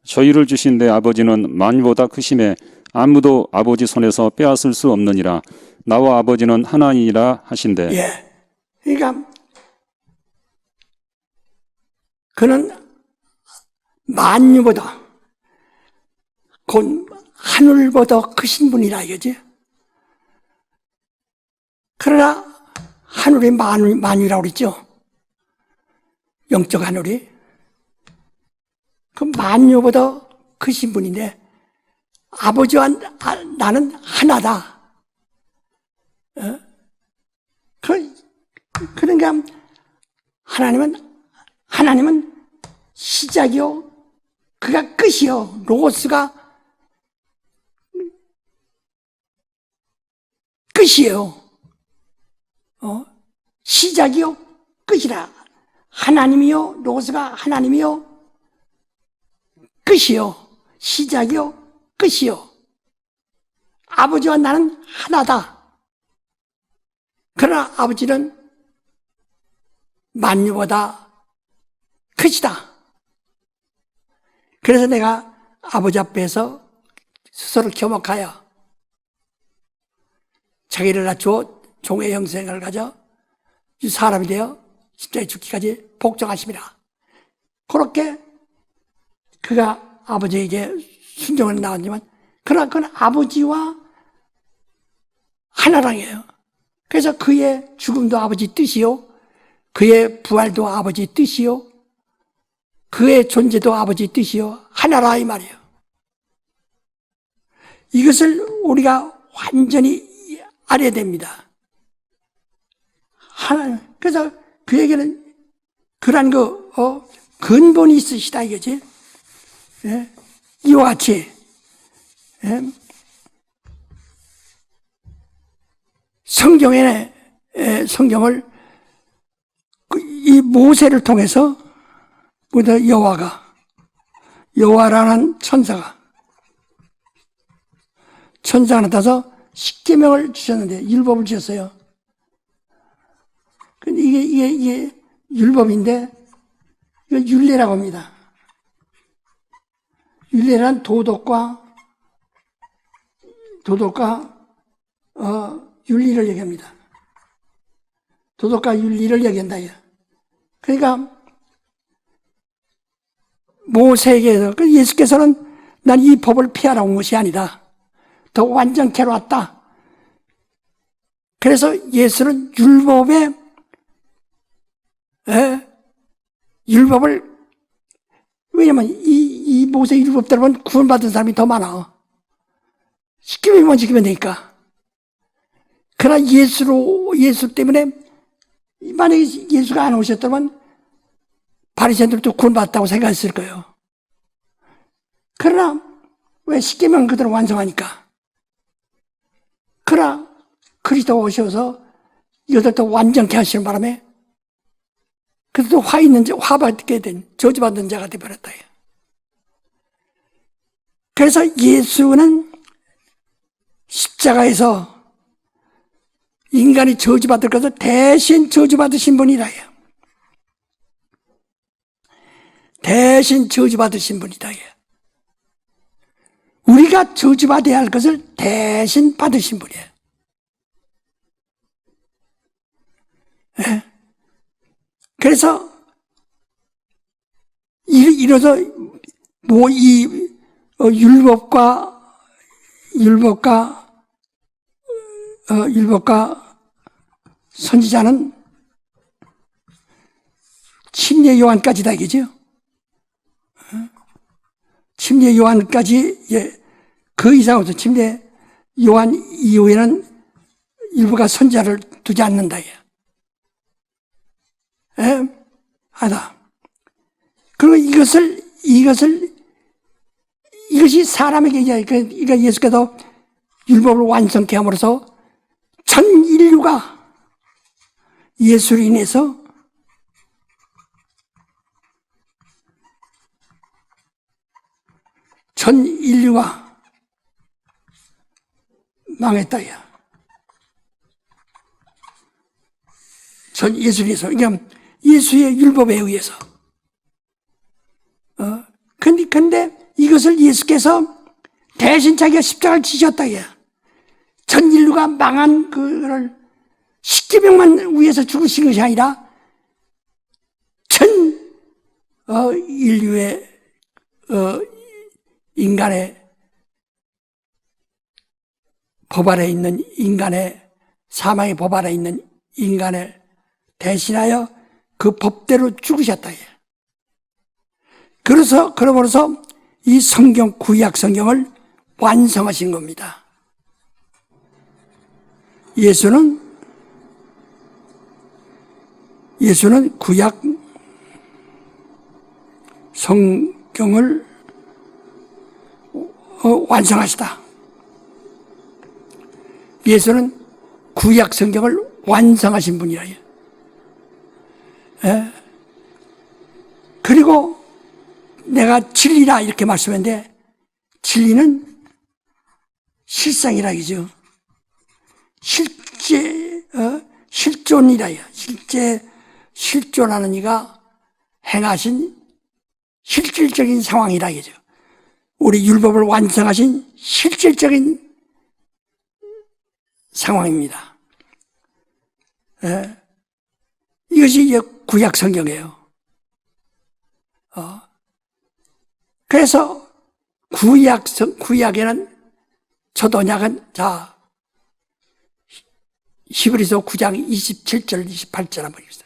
저희를 주신 내 아버지는 만유보다 크심에 아무도 아버지 손에서 빼앗을 수 없느니라. 나와 아버지는 하나이라 하신대. 예. 그러니까 그는 만유보다 곧 하늘보다 크신 분이라 이거지. 그러나 하늘이 만유라고 그랬죠. 영적 하늘이. 그 만유보다 크신 분인데 아버지와 나는 하나다. 그러니까 하나님은 시작이요, 그가 끝이요. 로고스가 끝이에요. 시작이요, 끝이라. 하나님이요, 로고스가 하나님이요, 끝이요. 시작이요, 끝이요. 아버지와 나는 하나다. 그러나 아버지는 만유보다 크시다. 그래서 내가 아버지 앞에서 스스로 겸허하여 자기를 낮추어 종의 형생을 가져 사람이 되어 십자가에 죽기까지 복종하십니다. 그렇게 그가 아버지에게 순종을 나왔지만 그러나 그건 아버지와 하나랑이에요. 그래서 그의 죽음도 아버지 뜻이요, 그의 부활도 아버지 뜻이요, 그의 존재도 아버지 뜻이요, 하나라 이 말이에요. 이것을 우리가 완전히 알아야 됩니다. 그래서 그에게는 그러한 근본이 있으시다 이거지. 예? 이와 같이 성경을 이 모세를 통해서 여호와라는 천사가 나타나서 십계명을 주셨는데 율법을 주셨어요. 근데 이게 율법인데 이거 율례라고 합니다. 율례란 도덕과 윤리를 얘기합니다. 도덕과 윤리를 얘기한다. 그러니까 모세에게서 예수께서는 난 이 법을 피하러 온 것이 아니다. 더 완전케로 왔다. 그래서 예수는 율법을 왜냐면 이 모세 율법대로는 구원받은 사람이 더 많아. 시키면 지키면 되니까. 그러나 예수 때문에 만약에 예수가 안 오셨다면 바리새인들도 구원받았다고 생각했을 거예요. 그러나 왜 십계명 그대로 완성하니까. 그러나 그리스도 오셔서 이것들도 완전케 하시는 바람에 그래도 화 있는 자, 화 받게 된 저주받는 자가 되어버렸다. 그래서 예수는 십자가에서 인간이 저주받을 것을 대신 저주받으신 분이다. 대신 저주받으신 분이다. 우리가 저주받아야 할 것을 대신 받으신 분이에요. 네? 그래서 이래서 뭐 이 율법과 선지자는 침례 요한까지다 이거죠. 침례 요한까지, 예, 그 이상 없어. 침례 요한 이후에는 율법과 선지자를 두지 않는다. 예, 하다. 그리고 이것이 사람에게, 그러니까 예수께서 율법을 완성케 함으로써 전 인류가 예수로 인해서 전 인류가 망했다. 야. 전 예수로 인해서, 그러니까 예수의 율법에 의해서. 근데 이것을 예수께서 대신 자기가 십자가를 지셨다. 야. 전 인류가 망한 그거를 십계명만 위해서 죽으신 것이 아니라 전 인류의 인간의 법 아래 있는 인간의 사망의 법 아래 있는 인간을 대신하여 그 법대로 죽으셨다. 그러므로서 이 성경, 구약 성경을 완성하신 겁니다. 예수는 구약 성경을 완성하시다. 예수는 구약 성경을 완성하신 분이라. 그리고 내가 진리라 이렇게 말씀했는데 진리는 실상이라 이죠. 실존이라요. 실존하는 이가 행하신 실질적인 상황이라 이죠. 우리 율법을 완성하신 실질적인 상황입니다. 이것이 이제 구약 성경이에요. 그래서 구약에는 첫 언약은 자 히브리서 9장 27절 28절 한번 읽읍시다.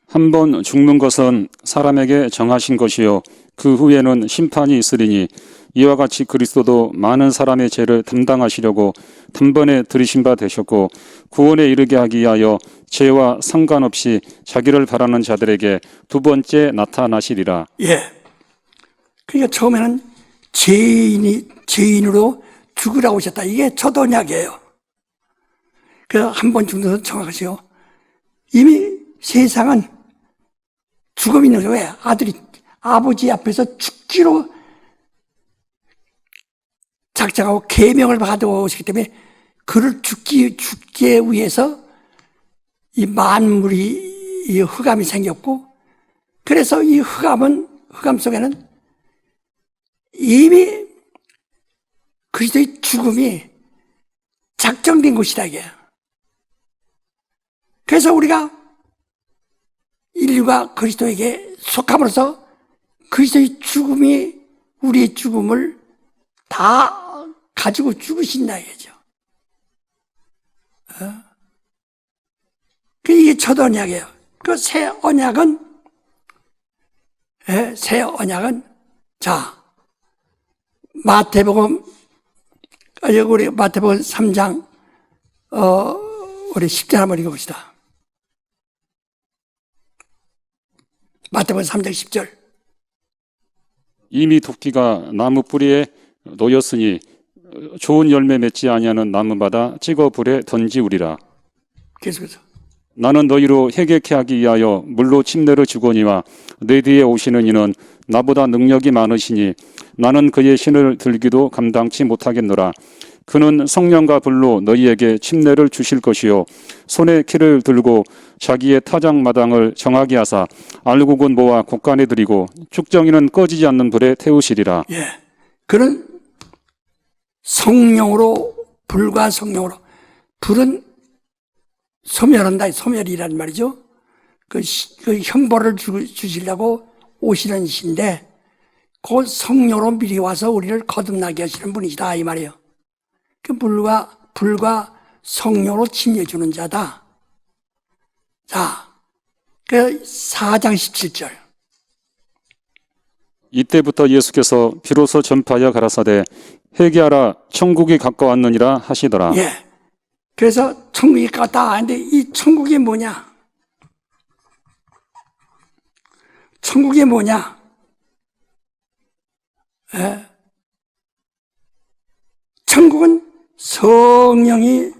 한 번 죽는 것은 사람에게 정하신 것이요 그 후에는 심판이 있으리니 이와 같이 그리스도도 많은 사람의 죄를 담당하시려고 단번에 들이신 바 되셨고 구원에 이르게 하기 위하여 죄와 상관없이 자기를 바라는 자들에게 두 번째 나타나시리라. 예. 그러니까 처음에는 죄인으로 죽으라고 오셨다. 이게 첫 언약이에요. 그래서 한 번 죽는 것은 정확하시요. 이미 세상은 죽음이 있는 거예요. 왜? 아들이 아버지 앞에서 죽기로 작정하고 계명을 받아오시기 때문에 그를 죽기에 위해서 이 만물이 이 흑암이 생겼고 그래서 이 흑암 속에는 이미 그리스도의 죽음이 작정된 곳이다 이게. 그래서 우리가 인류가 그리스도에게 속함으로써 그리스도의 죽음이 우리의 죽음을 다 가지고 죽으신다 이거죠. 이게 첫 언약이에요. 그 새 언약은 자 마태복음 우리 마태복음 3장 우리 10절 한번 읽어봅시다. 마태복음 3장 10절. 이미 도끼가 나무 뿌리에 놓였으니 좋은 열매 맺지 아니하는 나무마다 찍어 불에 던지우리라. 계속해서. 나는 너희로 회개케 하기 위하여 물로 침례를 주거니와 내 뒤에 오시는 이는 나보다 능력이 많으시니 나는 그의 신을 들기도 감당치 못하겠노라. 그는 성령과 불로 너희에게 침례를 주실 것이요 손에 키를 들고 자기의 타작마당을 정하게 하사 알곡은 모아 곡간에 들이고 쭉정이는 꺼지지 않는 불에 태우시리라. 예. 그는 성령으로, 불과 성령으로. 불은 소멸한다, 소멸이란 말이죠. 그 형벌을 주시려고 오시는 신데, 그 성령으로 미리 와서 우리를 거듭나게 하시는 분이시다, 이 말이에요. 그 불과 성령으로 침례주는 자다. 자, 그 4장 17절. 이때부터 예수께서 비로소 전파하여 가라사대 회개하라 천국이 가까웠느니라 하시더라. 예. 그래서 천국이 가까웠다 하는데 이 천국이 뭐냐? 천국이 뭐냐? 예. 천국은 성령이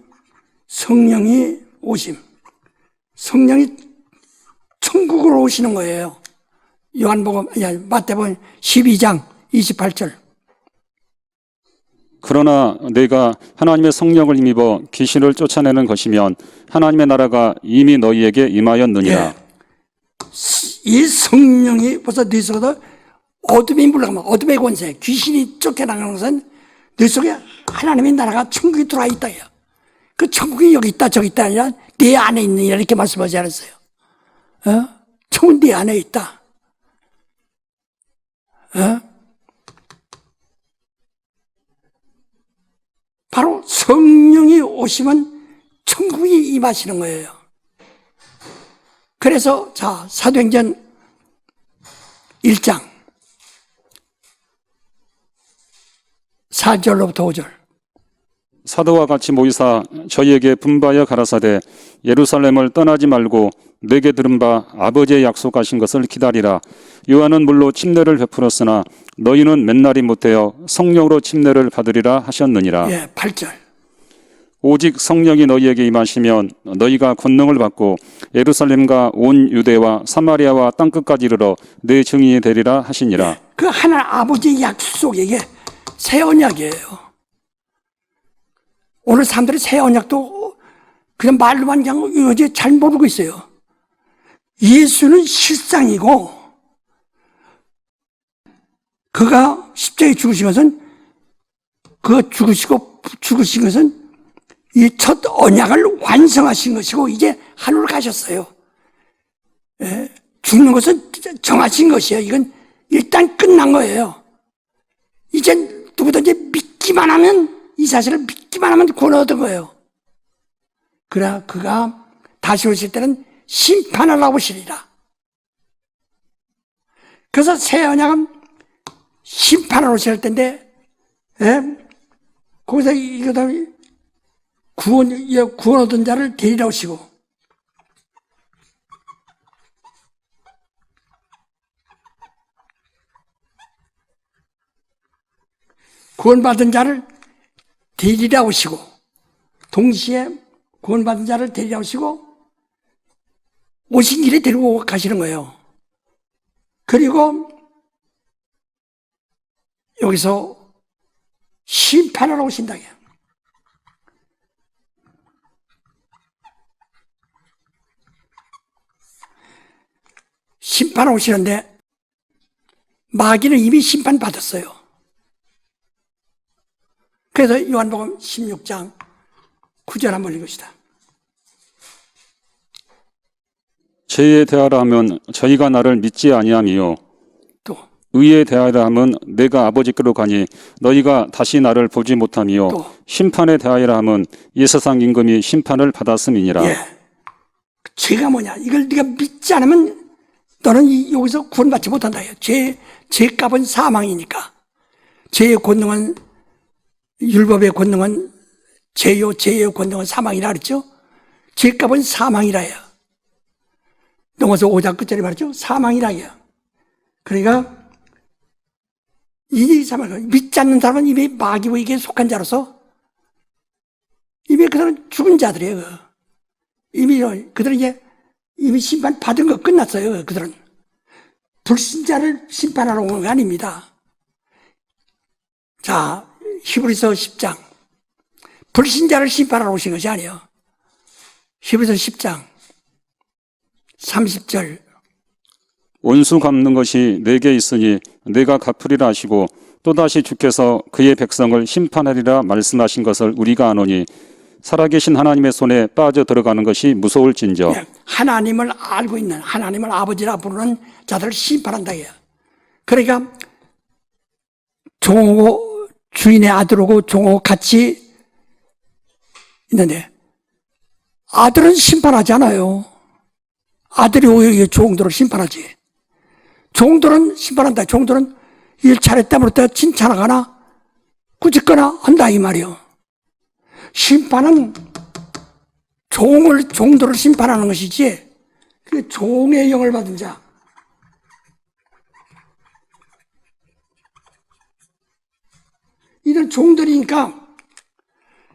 오심. 성령이 천국으로 오시는 거예요. 마태복음 12장 28절. 그러나 내가 하나님의 성령을 힘입어 귀신을 쫓아내는 것이면 하나님의 나라가 이미 너희에게 임하였느니라. 예. 이 성령이 벌써 네 속에서 어둠이 물러가면 어둠의 권세, 귀신이 쫓겨나가는 것은 네 속에 하나님의 나라가 천국이 들어와 있다. 그 천국이 여기 있다 저기 있다 아니라 네 안에 있느니라 이렇게 말씀하지 않았어요. 천국은 네 안에 있다. 바로 성령이 오시면 천국이 임하시는 거예요. 그래서 자 사도행전 1장 4절로부터 5절. 사도와 같이 모이사 저희에게 분바여 가라사대 예루살렘을 떠나지 말고 내게 들은 바 아버지의 약속하신 것을 기다리라. 요한은 물로 침례를 베풀었으나 너희는 맨날이 못되어 성령으로 침례를 받으리라 하셨느니라. 예, 8절. 오직 성령이 너희에게 임하시면 너희가 권능을 받고 예루살렘과 온 유대와 사마리아와 땅끝까지 이르러 내 증인이 되리라 하시니라. 예, 그 하나님 아버지의 약속 이게 새 언약이에요. 오늘 사람들이 새 언약도 그냥 말로만 그냥 어제 잘 모르고 있어요. 예수는 실상이고 그가 십자가에 죽으신 것은 그가 죽으신 것은 이 첫 언약을 완성하신 것이고 이제 하늘로 가셨어요. 예, 죽는 것은 정하신 것이에요. 이건 일단 끝난 거예요. 이제 누구든지 믿기만 하면 이 사실을 믿기만 하면 구원 얻은 거예요. 그러나 그가 다시 오실 때는 심판을 하고 오시리라. 그래서 새 언약은 심판을 오실 텐데, 예? 거기서 이거다 구원 얻은 자를 데리러 오시고, 구원받은 자를 데리러 오시고, 동시에 구원받은 자를 데리러 오시고, 오신 길에 데리고 가시는 거예요. 그리고 여기서 심판하러 오신다. 심판하러 오시는데 마귀는 이미 심판받았어요. 그래서 요한복음 16장 9절 한번 읽읍시다. 죄에 대하라 하면 저희가 나를 믿지 아니함이요 또 의에 대하라 하면 내가 아버지께로 가니 너희가 다시 나를 보지 못함이요 또. 심판에 대하라 하면 이 세상 임금이 심판을 받았음이니라. 예. 죄가 뭐냐? 이걸 네가 믿지 않으면 너는 여기서 구원받지 못한다. 죄값은 사망이니까. 죄의 권능은 율법의 권능은 죄요, 죄의 권능은 사망이라 그랬죠. 죄값은 사망이라 해요. 넘어서 5장 끝절에 말이죠. 사망이라 해요. 그러니까 이 사망을 믿지 않는 사람은 이미 마귀에게 속한 자로서 이미 그들은 죽은 자들이에요. 이미 그들은 이미 심판 받은 거 끝났어요. 그들은 불신자를 심판하러 온 거 아닙니다. 자, 히브리서 10장 불신자를 심판하러 오신 것이 아니에요. 히브리서 10장 30절 원수 갚는 것이 내게 있으니 내가 갚으리라 하시고 또다시 주께서 그의 백성을 심판하리라 말씀하신 것을 우리가 아노니 살아계신 하나님의 손에 빠져 들어가는 것이 무서울진저. 하나님을 알고 있는 하나님을 아버지라 부르는 자들을 심판한다 해요. 그러니까 종하고 주인의 아들하고 종하고 같이 있는데 아들은 심판하지 않아요. 아들이 오히려 종들을 심판하지. 종들은 심판한다. 종들은 일 잘했다 못했다 칭찬하거나 꾸짖거나 한다 이 말이요. 심판은 종들을 심판하는 것이지 그 종의 영을 받은 자 이들 종들이니까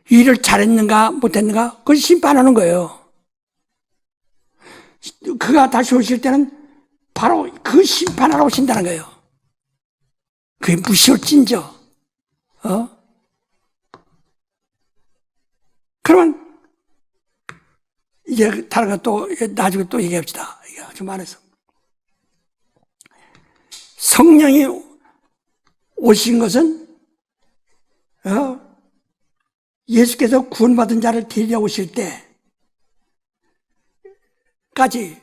일을 잘했는가 못했는가 그걸 심판하는 거예요. 그가 다시 오실 때는 바로 그 심판하러 오신다는 거예요. 그게 무시올진저. 그러면 이제 다른 거 또 나중에 또 얘기합시다. 이게 좀 많아서 성령이 오신 것은 예수께서 구원받은 자를 데리러 오실 때까지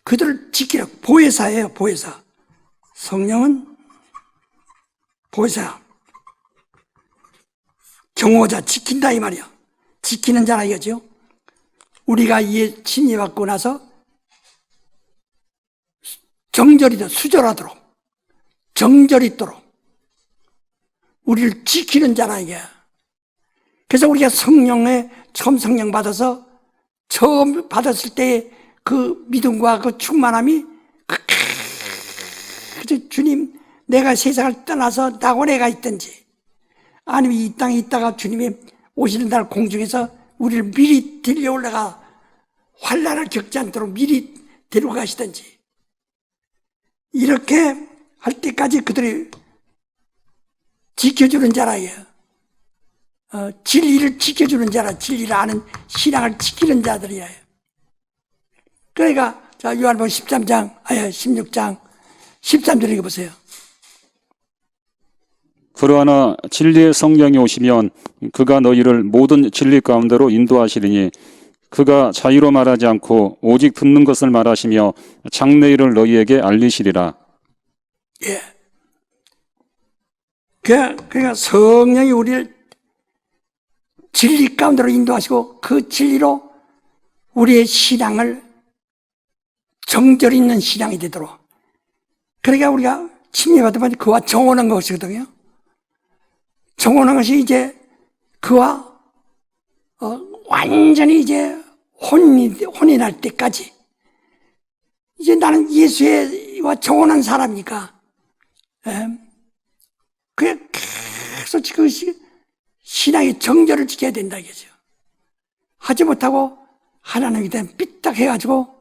그들을 지키라. 보혜사예요. 보혜사. 성령은 보혜사. 경호자 지킨다 이 말이야. 지키는 자라 이거죠. 우리가 이에 침례받고 나서 정절이도 수절하도록 정절이 있도록 우리를 지키는 자라 이게. 그래서 우리가 성령에 처음 성령 받아서 처음 받았을 때 그 믿음과 그 충만함이 주님 내가 세상을 떠나서 낙원에 가 있든지 아니면 이 땅에 있다가 주님이 오시는 날 공중에서 우리를 미리 데려 올라가 환난을 겪지 않도록 미리 데려가시든지 이렇게 할 때까지 그들이 지켜주는 자라예요. 진리를 지켜주는 자라. 진리를 아는 신앙을 지키는 자들이에요. 그러니까 자 요한복음 13장 16장 13절 읽어보세요. 그러나 진리의 성령이 오시면 그가 너희를 모든 진리 가운데로 인도하시리니 그가 자유로 말하지 않고 오직 듣는 것을 말하시며 장래일을 너희에게 알리시리라. 예. 그러니까 성령이 우리를 진리 가운데로 인도하시고 그 진리로 우리의 신앙을 정절 있는 신앙이 되도록. 그러니까 우리가 침례받으면 그와 정혼한 것이거든요. 정혼한 것이 이제 그와 완전히 이제 혼인할 때까지 이제 나는 예수와 정혼한 사람이니까 그게 계속 그 신앙의 정절을 지켜야 된다 이거죠. 하지 못하고 하나님에 대한 삐딱해가지고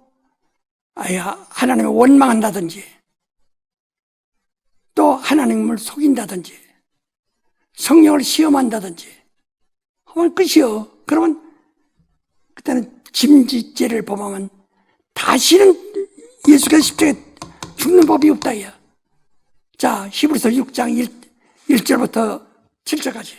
하나님을 원망한다든지 또 하나님을 속인다든지 성령을 시험한다든지 하면 끝이요. 그러면 그때는 짐짓죄를 범하면 다시는 예수께서 십자가에 죽는 법이 없다 이야. 자, 히브리서 6장 1절부터 7절까지.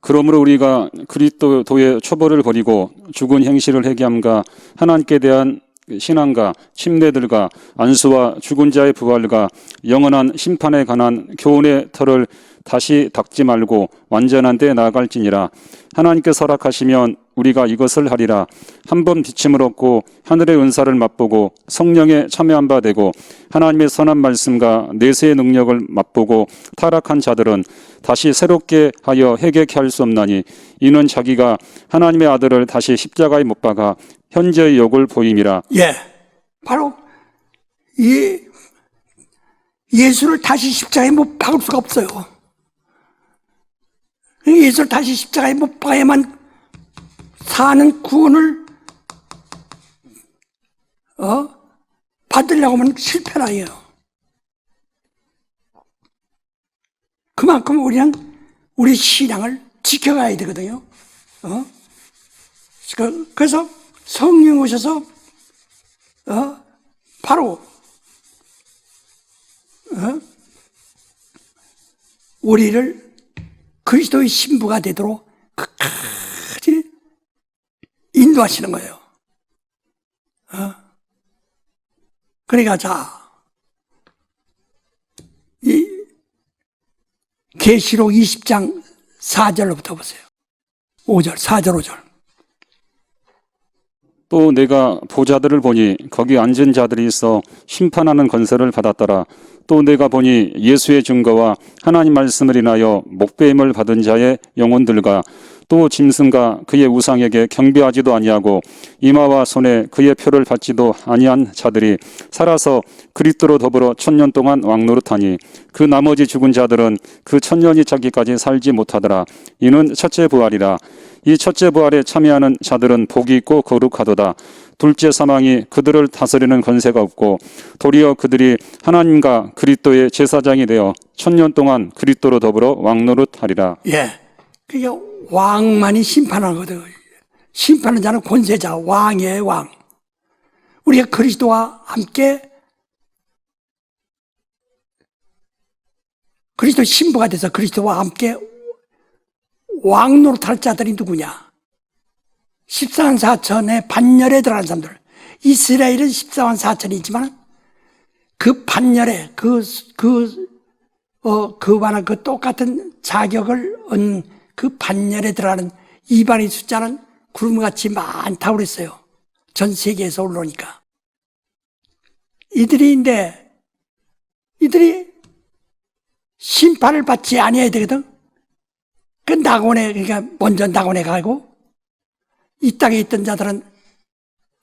그러므로 우리가 그리스도의 초벌을 버리고 죽은 행실을 회개함과 하나님께 대한 신앙과 침례들과 안수와 죽은 자의 부활과 영원한 심판에 관한 교훈의 터를 다시 닦지 말고 완전한 데 나아갈지니라. 하나님께 설악하시면 우리가 이것을 하리라. 한번 비침을 얻고 하늘의 은사를 맛보고 성령에 참여한 바 되고 하나님의 선한 말씀과 내세의 능력을 맛보고 타락한 자들은 다시 새롭게 하여 회개케 할 수 없나니 이는 자기가 하나님의 아들을 다시 십자가에 못 박아 현재의 욕을 보임이라. 예, 바로 이 예수를 다시 십자가에 못 박을 수가 없어요. 예수를 다시 십자가에 못 박아야만 사는 구원을 받으려고 하면 실패라요. 그만큼 우리는 우리 신앙을 지켜가야 되거든요. 그래서 성령 오셔서 바로 우리를 그리스도의 신부가 되도록 끝까지 인도하시는 거예요. 그러니까 이 계시록 20장 4절로부터 보세요. 5절, 4절, 5절. 또 내가 보좌들을 보니 거기 앉은 자들이 있어 심판하는 권세를 받았더라. 또 내가 보니 예수의 증거와 하나님 말씀을 인하여 목배임을 받은 자의 영혼들과 또 짐승과 그의 우상에게 경배하지도 아니하고 이마와 손에 그의 표를 받지도 아니한 자들이 살아서 그리스도로 더불어 1000년 동안 왕노릇하니 그 나머지 죽은 자들은 그 1000년이 차기까지 살지 못하더라. 이는 첫째 부활이라. 이 첫째 부활에 참여하는 자들은 복이 있고 거룩하도다. 둘째 사망이 그들을 다스리는 권세가 없고 도리어 그들이 하나님과 그리스도의 제사장이 되어 1000년 동안 그리스도로 더불어 왕노릇하리라. 예, 그게 왕만이 심판하거든. 심판하는 자는 권세자, 왕의 왕. 우리가 그리스도와 함께 그리스도 신부가 돼서 그리스도와 함께 왕노릇할 자들이 누구냐? 14만 4천의 반열에 들어간 사람들. 이스라엘은 14만 4천이지만 그 반열에 그와는 그 똑같은 자격을 얻는 그 반열에 들어가는 이방인 숫자는 구름같이 많다고 그랬어요. 전 세계에서 올라오니까. 이들이 심판을 받지 아니해야 되거든. 그 낙원에, 그러니까 먼저 낙원에 가고 이 땅에 있던 자들은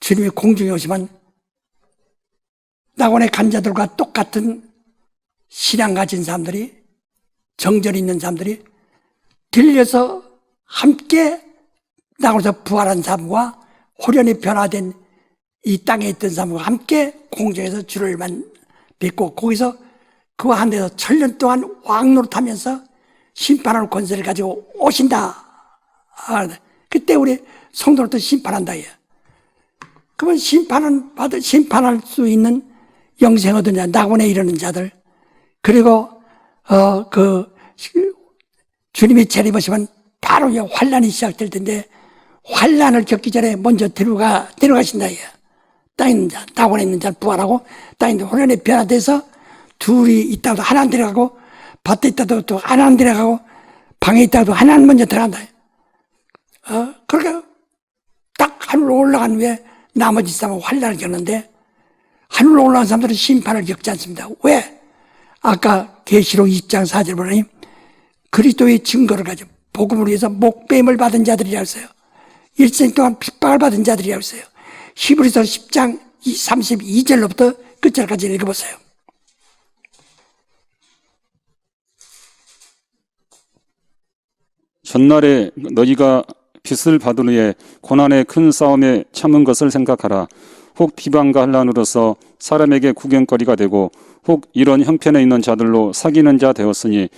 주님이 공중에 오시면 낙원에 간 자들과 똑같은 신앙 가진 사람들이, 정절이 있는 사람들이 들려서 함께 낙원에서 부활한 사람과 호련히 변화된 이 땅에 있던 사람과 함께 공중에서 주를만 뵙고 거기서 그와 한 데서 1000년 동안 왕노릇하면서 심판할 권세를 가지고 오신다. 그때 우리 성도로부터 심판한다. 그러면 심판할 수 있는 영생 얻은 자, 낙원에 이르는 자들, 그리고 주님이 재림하시면 바로 환란이 시작될 텐데 환란을 겪기 전에 먼저 데려가신다. 땅에 있는 자, 낙원에 있는 자를 부활하고 땅에 있는 호련에 변화돼서 둘이 있다도 하나 데려가고 밭에 있다도 또 하나 데려가고 방에 있다도 하나 먼저 들어간다. 그러니까 딱 하늘로 올라간 후에 나머지 사람은 환란을 겪는데 하늘로 올라간 사람들은 심판을 겪지 않습니다. 왜? 아까 계시록 20장 4절 보니 그리스도의 증거를 가지고 복음을 위해서 목배임을 받은 자들이라고 했어요. 일생 동안 핍박을 받은 자들이라고 했어요. 히브리서 10장 32절로부터 끝절까지 읽어보세요. 전날에 너희가 빚을 받은 후에 고난의 큰 싸움에 참은 것을 생각하라. 혹 비방과 환난으로서 사람에게 구경거리가 되고 혹 이런 형편에 있는 자들로 사귀는 자 되었으니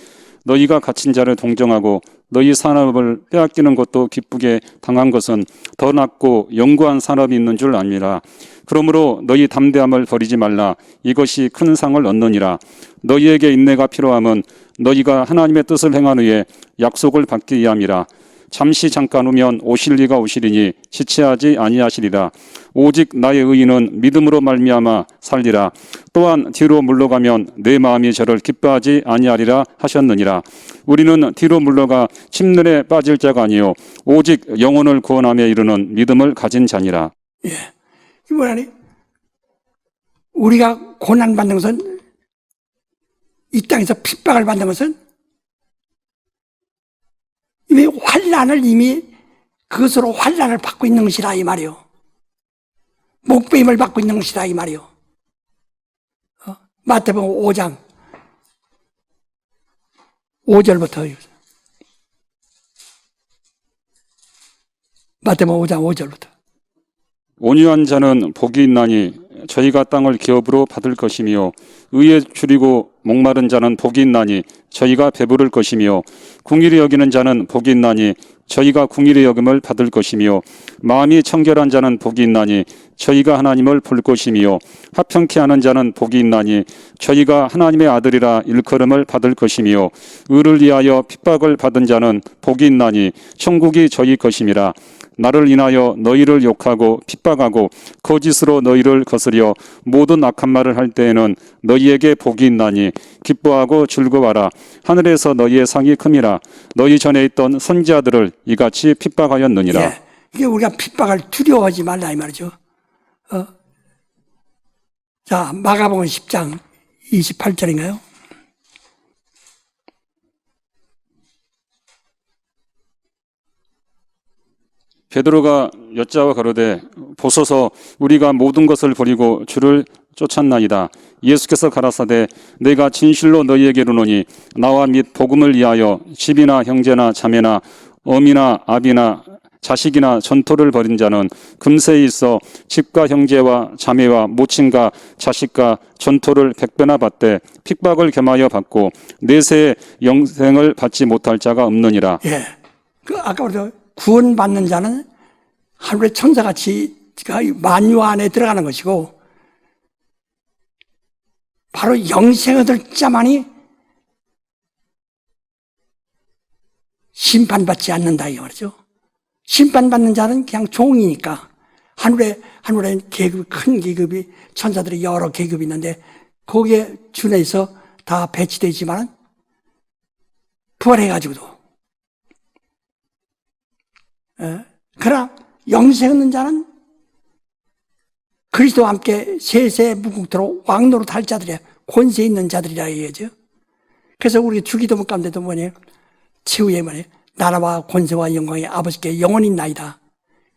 너희가 갇힌 자를 동정하고 너희 산업을 빼앗기는 것도 기쁘게 당한 것은 더 낫고 영구한 산업이 있는 줄 압니다. 그러므로 너희 담대함을 버리지 말라. 이것이 큰 상을 얻느니라. 너희에게 인내가 필요함은 너희가 하나님의 뜻을 행한 후에 약속을 받기 위함이라. 잠시 잠깐 오면 오실 리가 오시리니 지체하지 아니하시리라. 오직 나의 의인은 믿음으로 말미암아 살리라. 또한 뒤로 물러가면 내 마음이 저를 기뻐하지 아니하리라 하셨느니라. 우리는 뒤로 물러가 침륜에 빠질 자가 아니요 오직 영혼을 구원함에 이르는 믿음을 가진 자니라. 예. 이 뭐라니? 우리가 고난받는 것은, 이 땅에서 핍박을 받는 것은 이미 환난을 이미 그것으로 환난을 받고 있는 것이라 이 말이요. 목배임을 받고 있는 것이다 이 말이요. 마태복음 5장 5절부터 마태복음 5장 5절부터 온유한 자는 복이 있나니 저희가 땅을 기업으로 받을 것이며 의에 줄이고 목마른 자는 복이 있나니 저희가 배부를 것이며 궁일이 여기는 자는 복이 있나니 저희가 궁일의 여김을 받을 것이며 마음이 청결한 자는 복이 있나니 저희가 하나님을 볼 것이며 화평케 하는 자는 복이 있나니 저희가 하나님의 아들이라 일컬음을 받을 것이며 의를 위하여 핍박을 받은 자는 복이 있나니 천국이 저희 것임이라. 나를 인하여 너희를 욕하고 핍박하고 거짓으로 너희를 거스려 모든 악한 말을 할 때에는 너희에게 복이 있나니 기뻐하고 즐거워하라. 하늘에서 너희의 상이 큼이라. 너희 전에 있던 선지자들을 이같이 핍박하였느니라. 예, 이게 우리가 핍박을 두려워하지 말라 이 말이죠. 자, 마가복음 10장 28절인가요? 베드로가 여짜와 가로되 보소서 우리가 모든 것을 버리고 주를 쫓았나이다. 예수께서 가라사대 내가 진실로 너희에게 이르노니 나와 및 복음을 위하여 집이나 형제나 자매나 어미나 아비나 자식이나 전토를 벌인 자는 금세에 있어 집과 형제와 자매와 모친과 자식과 전토를 100배나 받되 핍박을 겸하여 받고 내세의 영생을 받지 못할 자가 없느니라. 예, 그 아까 우리가 구원받는 자는 하늘의 천사같이 만유 안에 들어가는 것이고 바로 영생을 얻을 자만이 심판받지 않는다 이 말이죠. 심판받는 자는 그냥 종이니까 하늘에 계급, 큰 계급이 천사들이 여러 계급이 있는데 거기에 준해서 다 배치되지만 부활해가지고도 그러나 영생 얻는 자는 그리스도와 함께 세세 무궁토록 왕노릇 할 자들이야. 권세 있는 자들이라 얘기하죠. 그래서 우리 주기도문 가운데도 뭐냐 최후에 뭐냐 나라와 권세와 영광이 아버지께 영원히 있나이다.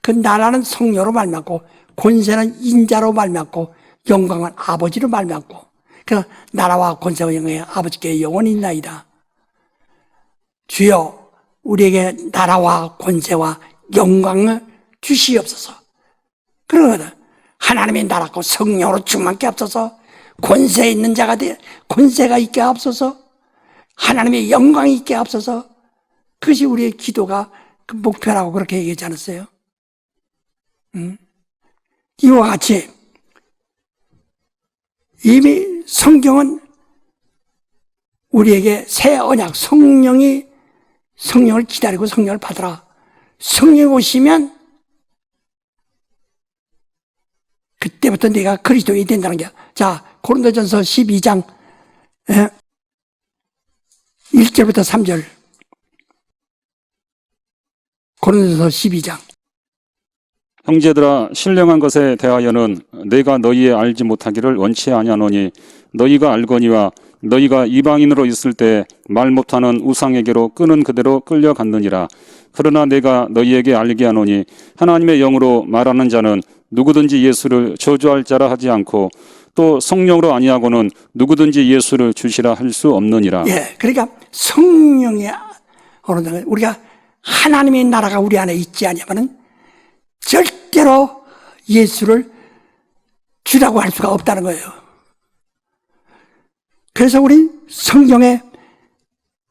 그 나라는 성녀로 말미암고 권세는 인자로 말미암고 영광은 아버지로 말미암고 그래서 나라와 권세와 영광이 아버지께 영원히 있나이다. 주여 우리에게 나라와 권세와 영광을 주시옵소서. 그러거든. 하나님의 나라고 성령으로 충만케 앞서서 권세 있는 자가 권세가 있게 앞서서 하나님의 영광이 있게 앞서서 그것이 우리의 기도가 그 목표라고 그렇게 얘기하지 않았어요? 이와 같이 이미 성경은 우리에게 새 언약 성령을 기다리고 성령을 받으라. 성령 오시면 그때부터 내가 그리스도인이 된다는 게. 자, 고린도전서 12장 1절부터 3절. 고린도전서 12장. 형제들아 신령한 것에 대하여는 내가 너희의 알지 못하기를 원치 아니하노니 너희가 알거니와 너희가 이방인으로 있을 때 말 못하는 우상에게로 끄는 그대로 끌려갔느니라. 그러나 내가 너희에게 알게 하노니 하나님의 영으로 말하는 자는 누구든지 예수를 저주할 자라 하지 않고 또 성령으로 아니하고는 누구든지 예수를 주시라 할 수 없느니라. 예, 그러니까 성령의 어느 우리가 하나님의 나라가 우리 안에 있지 않으면은 절대로 예수를 주라고 할 수가 없다는 거예요. 그래서 우리 성경의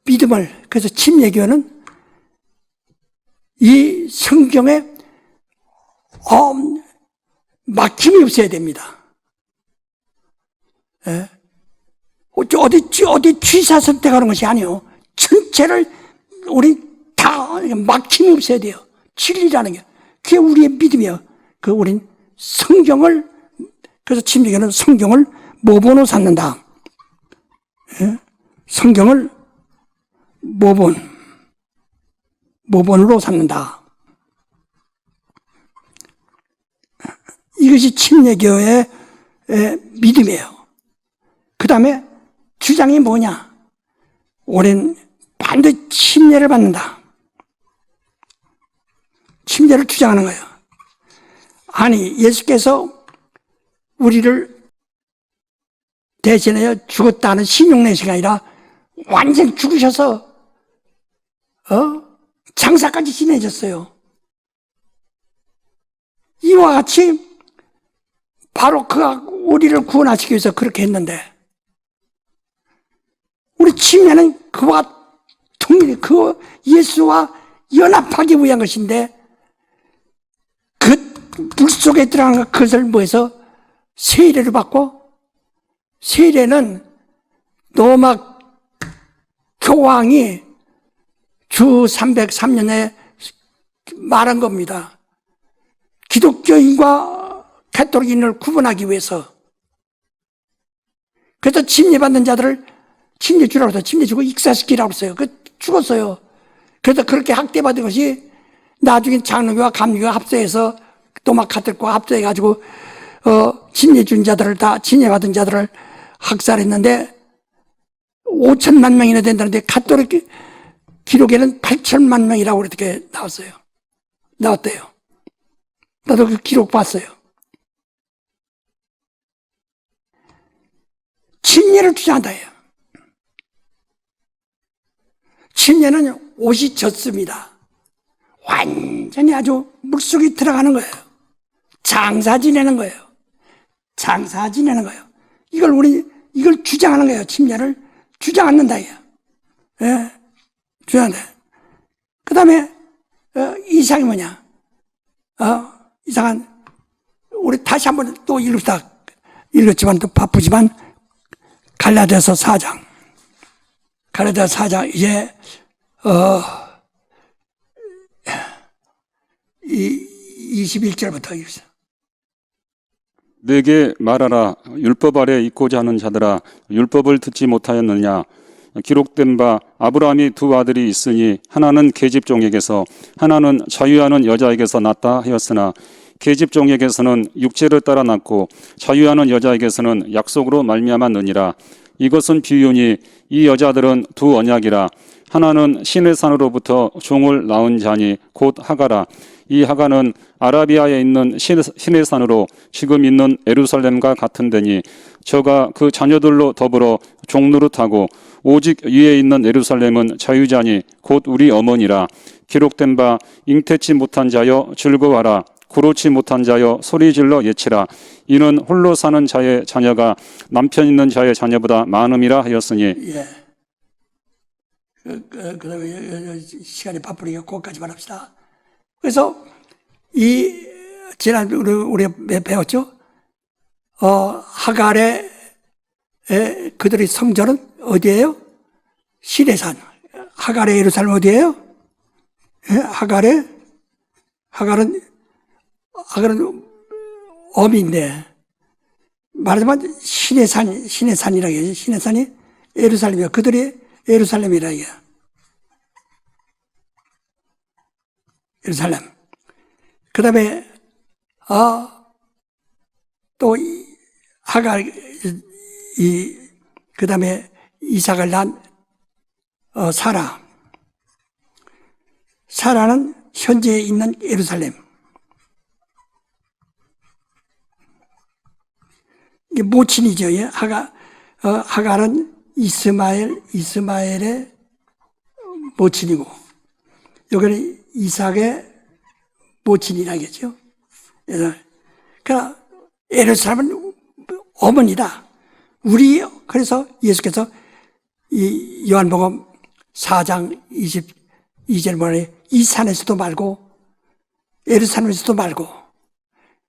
믿음을, 그래서 침례교회는 이 성경에 막힘이 없어야 됩니다. 예? 어디 취사 선택하는 것이 아니요. 전체를 우리 다 막힘이 없어야 돼요. 진리라는 게. 그게 우리의 믿음이에요. 우린 성경을, 그래서 침례교는 성경을 모본으로 삼는다. 예? 성경을 모본으로 삼는다. 이것이 침례교의 믿음이에요. 그 다음에 주장이 뭐냐? 우리는 반드시 침례를 받는다. 침례를 주장하는 거예요. 아니, 예수께서 우리를 대신하여 죽었다는 신용내시가 아니라 완전 죽으셔서 장사까지 지내셨어요. 이와 같이 바로 그가 우리를 구원하시기 위해서 그렇게 했는데, 우리 침례는 그와 동일히 그 예수와 연합하기 위한 것인데, 그 물속에 들어간 그것을 뭐해서 세례를 받고, 세례는 로마 교황이 주 303년에 말한 겁니다. 기독교인과 가톨릭인을 구분하기 위해서. 그래서 침례받는 자들을 침례 주라고 해서 침례 주고 익사시키라고 했어요. 죽었어요. 그래서 그렇게 학대받은 것이 나중에 장로교와 감리교가 합세해서 또막 가톨릭과 합세해가지고 침례 준 자들을 다 침례받은 자들을 학살했는데 5천만 명이나 된다는데 가톨릭 기록에는 8천만 명이라고 이렇게 나왔대요. 나도 그 기록 봤어요. 침례를 주장한다 해요. 침례는 옷이 젖습니다. 완전히 아주 물속에 들어가는 거예요. 장사 지내는 거예요. 이걸 주장하는 거예요. 침례를 주장한다 해요. 예, 주장한다. 그 다음에, 이상이 뭐냐? 이상한, 우리 다시 한번 또 읽었지만 또 바쁘지만, 갈라디아서 4장. 갈라디아서 4장, 이제, 21절부터 읽으세요. 내게 말하라. 율법 아래 있고자 하는 자들아, 율법을 듣지 못하였느냐? 기록된 바 아브라함이 두 아들이 있으니 하나는 계집종에게서 하나는 자유하는 여자에게서 낳았다 하였으나 계집종에게서는 육체를 따라 낳고 자유하는 여자에게서는 약속으로 말미암아 느니라. 이것은 비유니 이 여자들은 두 언약이라. 하나는 신의 산으로부터 종을 낳은 자니 곧 하가라. 이 하가는 아라비아에 있는 신의 산으로 지금 있는 예루살렘과 같은 데니 저가 그 자녀들로 더불어 종노릇하고 오직 위에 있는 예루살렘은 자유자니 곧 우리 어머니라. 기록된 바 잉태치 못한 자여 즐거워하라. 고로치 못한 자여 소리질러 예치라. 이는 홀로 사는 자의 자녀가 남편 있는 자의 자녀보다 많음이라 하였으니. 예. 그다음에 시간이 바쁘니까 거기까지만 합시다. 그래서 지난 우리가 배웠죠? 하갈의 그들의 성전은 어디예요? 시내산. 하갈의 예루살렘 어디예요? 예? 하갈은 어미인데 말하자면 시내산이라고 해야지. 시내산이 예루살렘이야. 그들이 예루살렘이라 이게. 예루살렘. 그 다음에, 또, 하갈, 그 다음에 이삭을 낳은, 사라. 사라는 현재 있는 예루살렘. 이게 모친이죠. 예? 하갈은 이스마엘의 모친이고, 여기는 이삭의 모친이라겠죠. 그러니까 예루살렘은 어머니다. 그래서 예수께서 이 요한복음 4장 22절 말에 이 산에서도 말고 예루살렘에서도 말고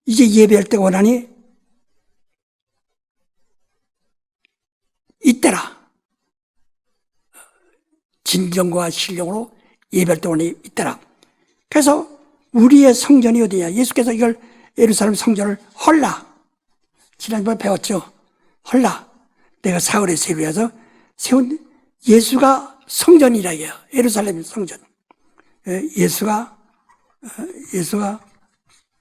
이제 예배할 때 원하니 이때라 진정과 신령으로 예배동원이 있더라. 그래서 우리의 성전이 어디냐? 예수께서 이걸 예루살렘 성전을 헐라. 지난번에 배웠죠. 헐라. 내가 사흘에 세우여서 세운 예수가 성전이라 해요. 예루살렘 성전. 예수가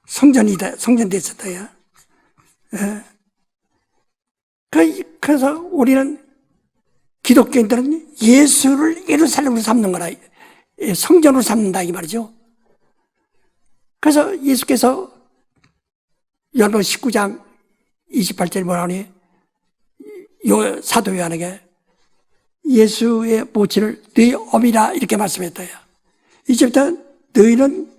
성전이다. 성전 됐었다. 그래서 우리는 기독교인들은 예수를 예루살렘으로 삼는 거라. 성전으로 삼는다 이 말이죠. 그래서 예수께서 요한복음 19장 28절에 뭐라 하니? 사도 요한에게 예수의 모친을 너희 어미라 이렇게 말씀했다요. 이제부터 너희는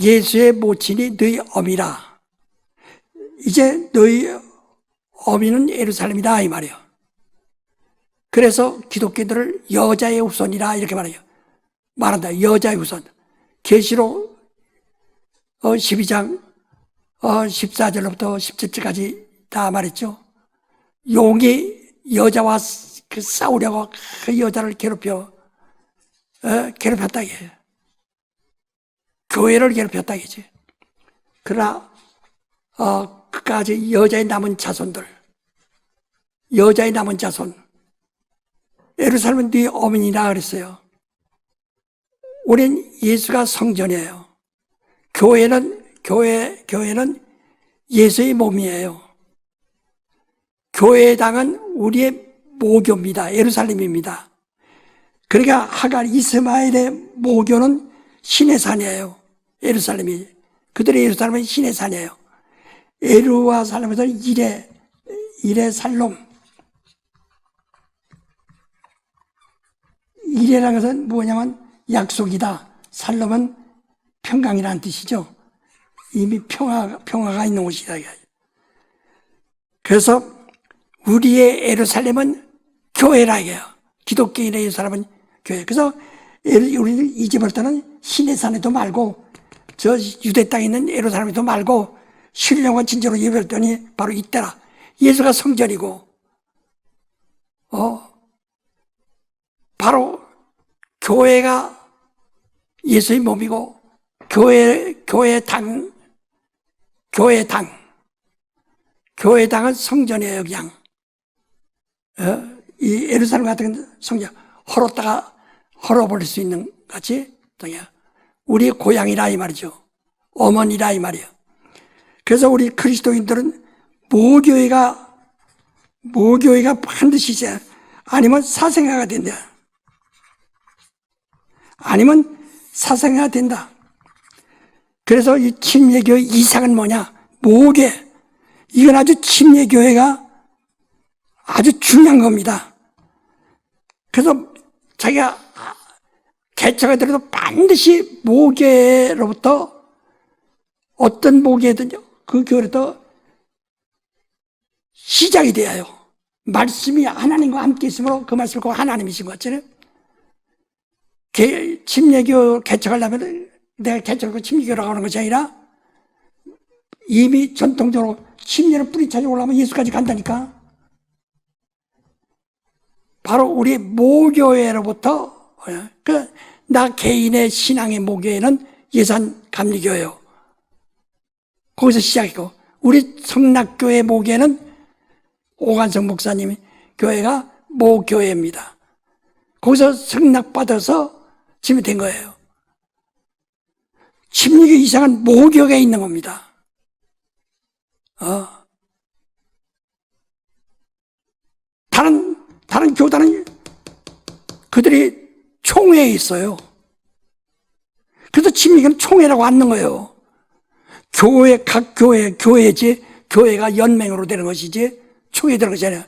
예수의 모친이 너희 어미라. 이제 너희 어미는 예루살렘이다 이 말이에요. 그래서 기독교인들을 여자의 후손이라 이렇게 말한다. 여자의 후손. 계시록 12장 14절부터 17절까지 다 말했죠. 용이 여자와 싸우려고 그 여자를 괴롭혔다 이게. 교회를 괴롭혔다 이지. 그러나 끝까지 여자의 남은 자손 예루살렘은 네 어민이라 그랬어요. 우린 예수가 성전이에요. 교회는 예수의 몸이에요. 교회당은 우리의 모교입니다. 예루살렘입니다. 그러니까 하갈 이스마엘의 모교는 신의 산이에요. 예루살렘이. 그들의 예루살렘은 신의 산이에요. 에루와 살렘에서 일의 살롬. 일이라는 것은 뭐냐면 약속이다. 살롬은 평강이라는 뜻이죠. 이미 평화가 있는 곳이다. 그래서 우리의 예루살렘은 교회라 해요. 기독교인의 예루살렘은 교회. 그래서 우리는 이집트는 신의 산에도 말고 저 유대 땅에 있는 예루살렘에도 말고 신령한 진짜로 예배했더니 바로 이때라. 예수가 성전이고 바로 교회가 예수의 몸이고 교회당은 성전이에요. 그냥 이 예루살렘 같은 성전 헐어버릴 수 있는 같이 우리의 고향이라 이 말이죠. 어머니라 이 말이에요. 그래서 우리 그리스도인들은 모교회가 반드시 있어야, 아니면 사생아가 된다. 그래서 이 침례교회 이상은 뭐냐? 모교회. 이건 아주 침례교회가 아주 중요한 겁니다. 그래서 자기가 개척이 되어도 반드시 모교회로부터 어떤 모교회든 그 교회로부터 시작이 돼야 해요. 말씀이 하나님과 함께 있으므로 그 말씀이 꼭 하나님이신 것 같잖아요. 침례교 개척하려면 내가 개척하고 침례교라고 하는 것이 아니라 이미 전통적으로 침례를 뿌리쳐서 올라오면 예수까지 간다니까. 바로 우리 모교회로부터 나 개인의 신앙의 모교회는 예산 감리교회요. 거기서 시작이고 우리 성락교회 모교회는 오관성 목사님이 교회가 모교회입니다. 거기서 성락받아서 지금 된 거예요. 침례교 이상은 모교회에 있는 겁니다. 다른 교단은 그들이 총회에 있어요. 그래서 침례교는 총회라고 하는 거예요. 각 교회지, 교회가 연맹으로 되는 것이지, 총회에 되는 것이 아니라,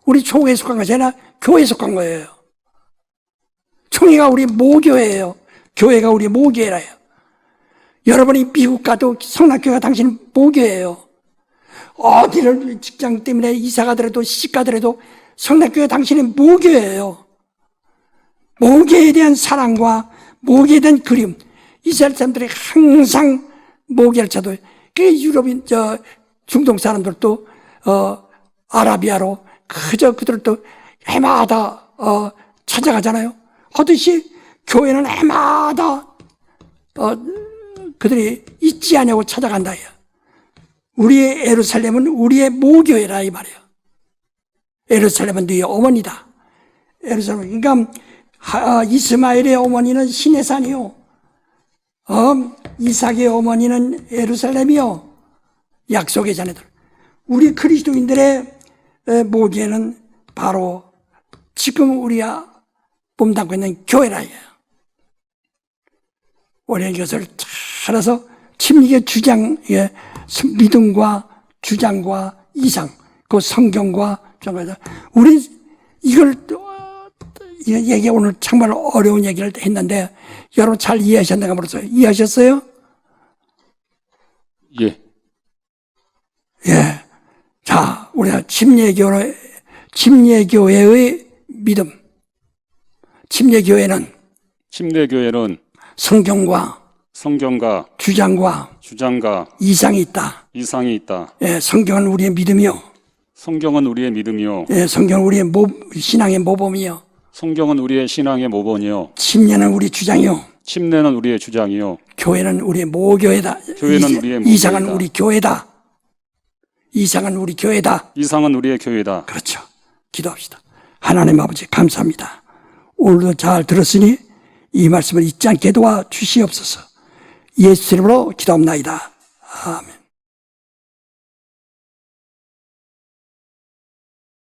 우리 총회에 속한 것이 아니라 교회에 속한 거예요. 총회가 우리 모교회예요. 교회가 우리 모교회라요. 여러분이 미국 가도 성락교회가 당신 모교회예요. 어디를 직장 때문에 이사 가더라도 시집 가더라도 성락교회 당신의 모교회예요. 모교에 대한 사랑과 모교에 대한 그림. 이스라엘 사람들이 항상 모교를 찾아요. 그 유럽인 중동 사람들도 아라비아로 그저 그들도 해마다 찾아가잖아요. 하듯이 교회는 해마다 그들이 잊지 않냐고 찾아간다. 우리의 예루살렘은 우리의 모교회라 이 말이에요. 예루살렘은 너희 어머니다. 예루살렘. 그러니까 이스마엘의 어머니는 시내산이요. 이삭의 어머니는 예루살렘이요. 약속의 자녀들. 우리 그리스도인들의 모교회는 바로 지금 우리가 몸담고 있는 교회라. 우리는 이것을 잘 알아서 침례의 주장, 믿음과 주장과 이상, 그 성경과 우리 이걸 얘기 오늘 정말 어려운 얘기를 했는데 여러분 잘 이해하셨는가 모르겠어요. 이해하셨어요? 예. 예. 자, 우리가 침례교회의 믿음. 침례교회는 성경과 주장과 이상이 있다. 예, 성경은 우리의 믿음이요. 예, 성경은 우리의 신앙의 모범이요. 침례는 우리 주장이요. 교회는 우리의 모교회다. 이상은 우리 교회다. 이상은 우리의 교회다. 그렇죠. 기도합시다. 하나님 아버지 감사합니다. 오늘도 잘 들었으니 이 말씀을 잊지 않게 도와주시옵소서. 예수 이름으로 기도합나이다. 아멘.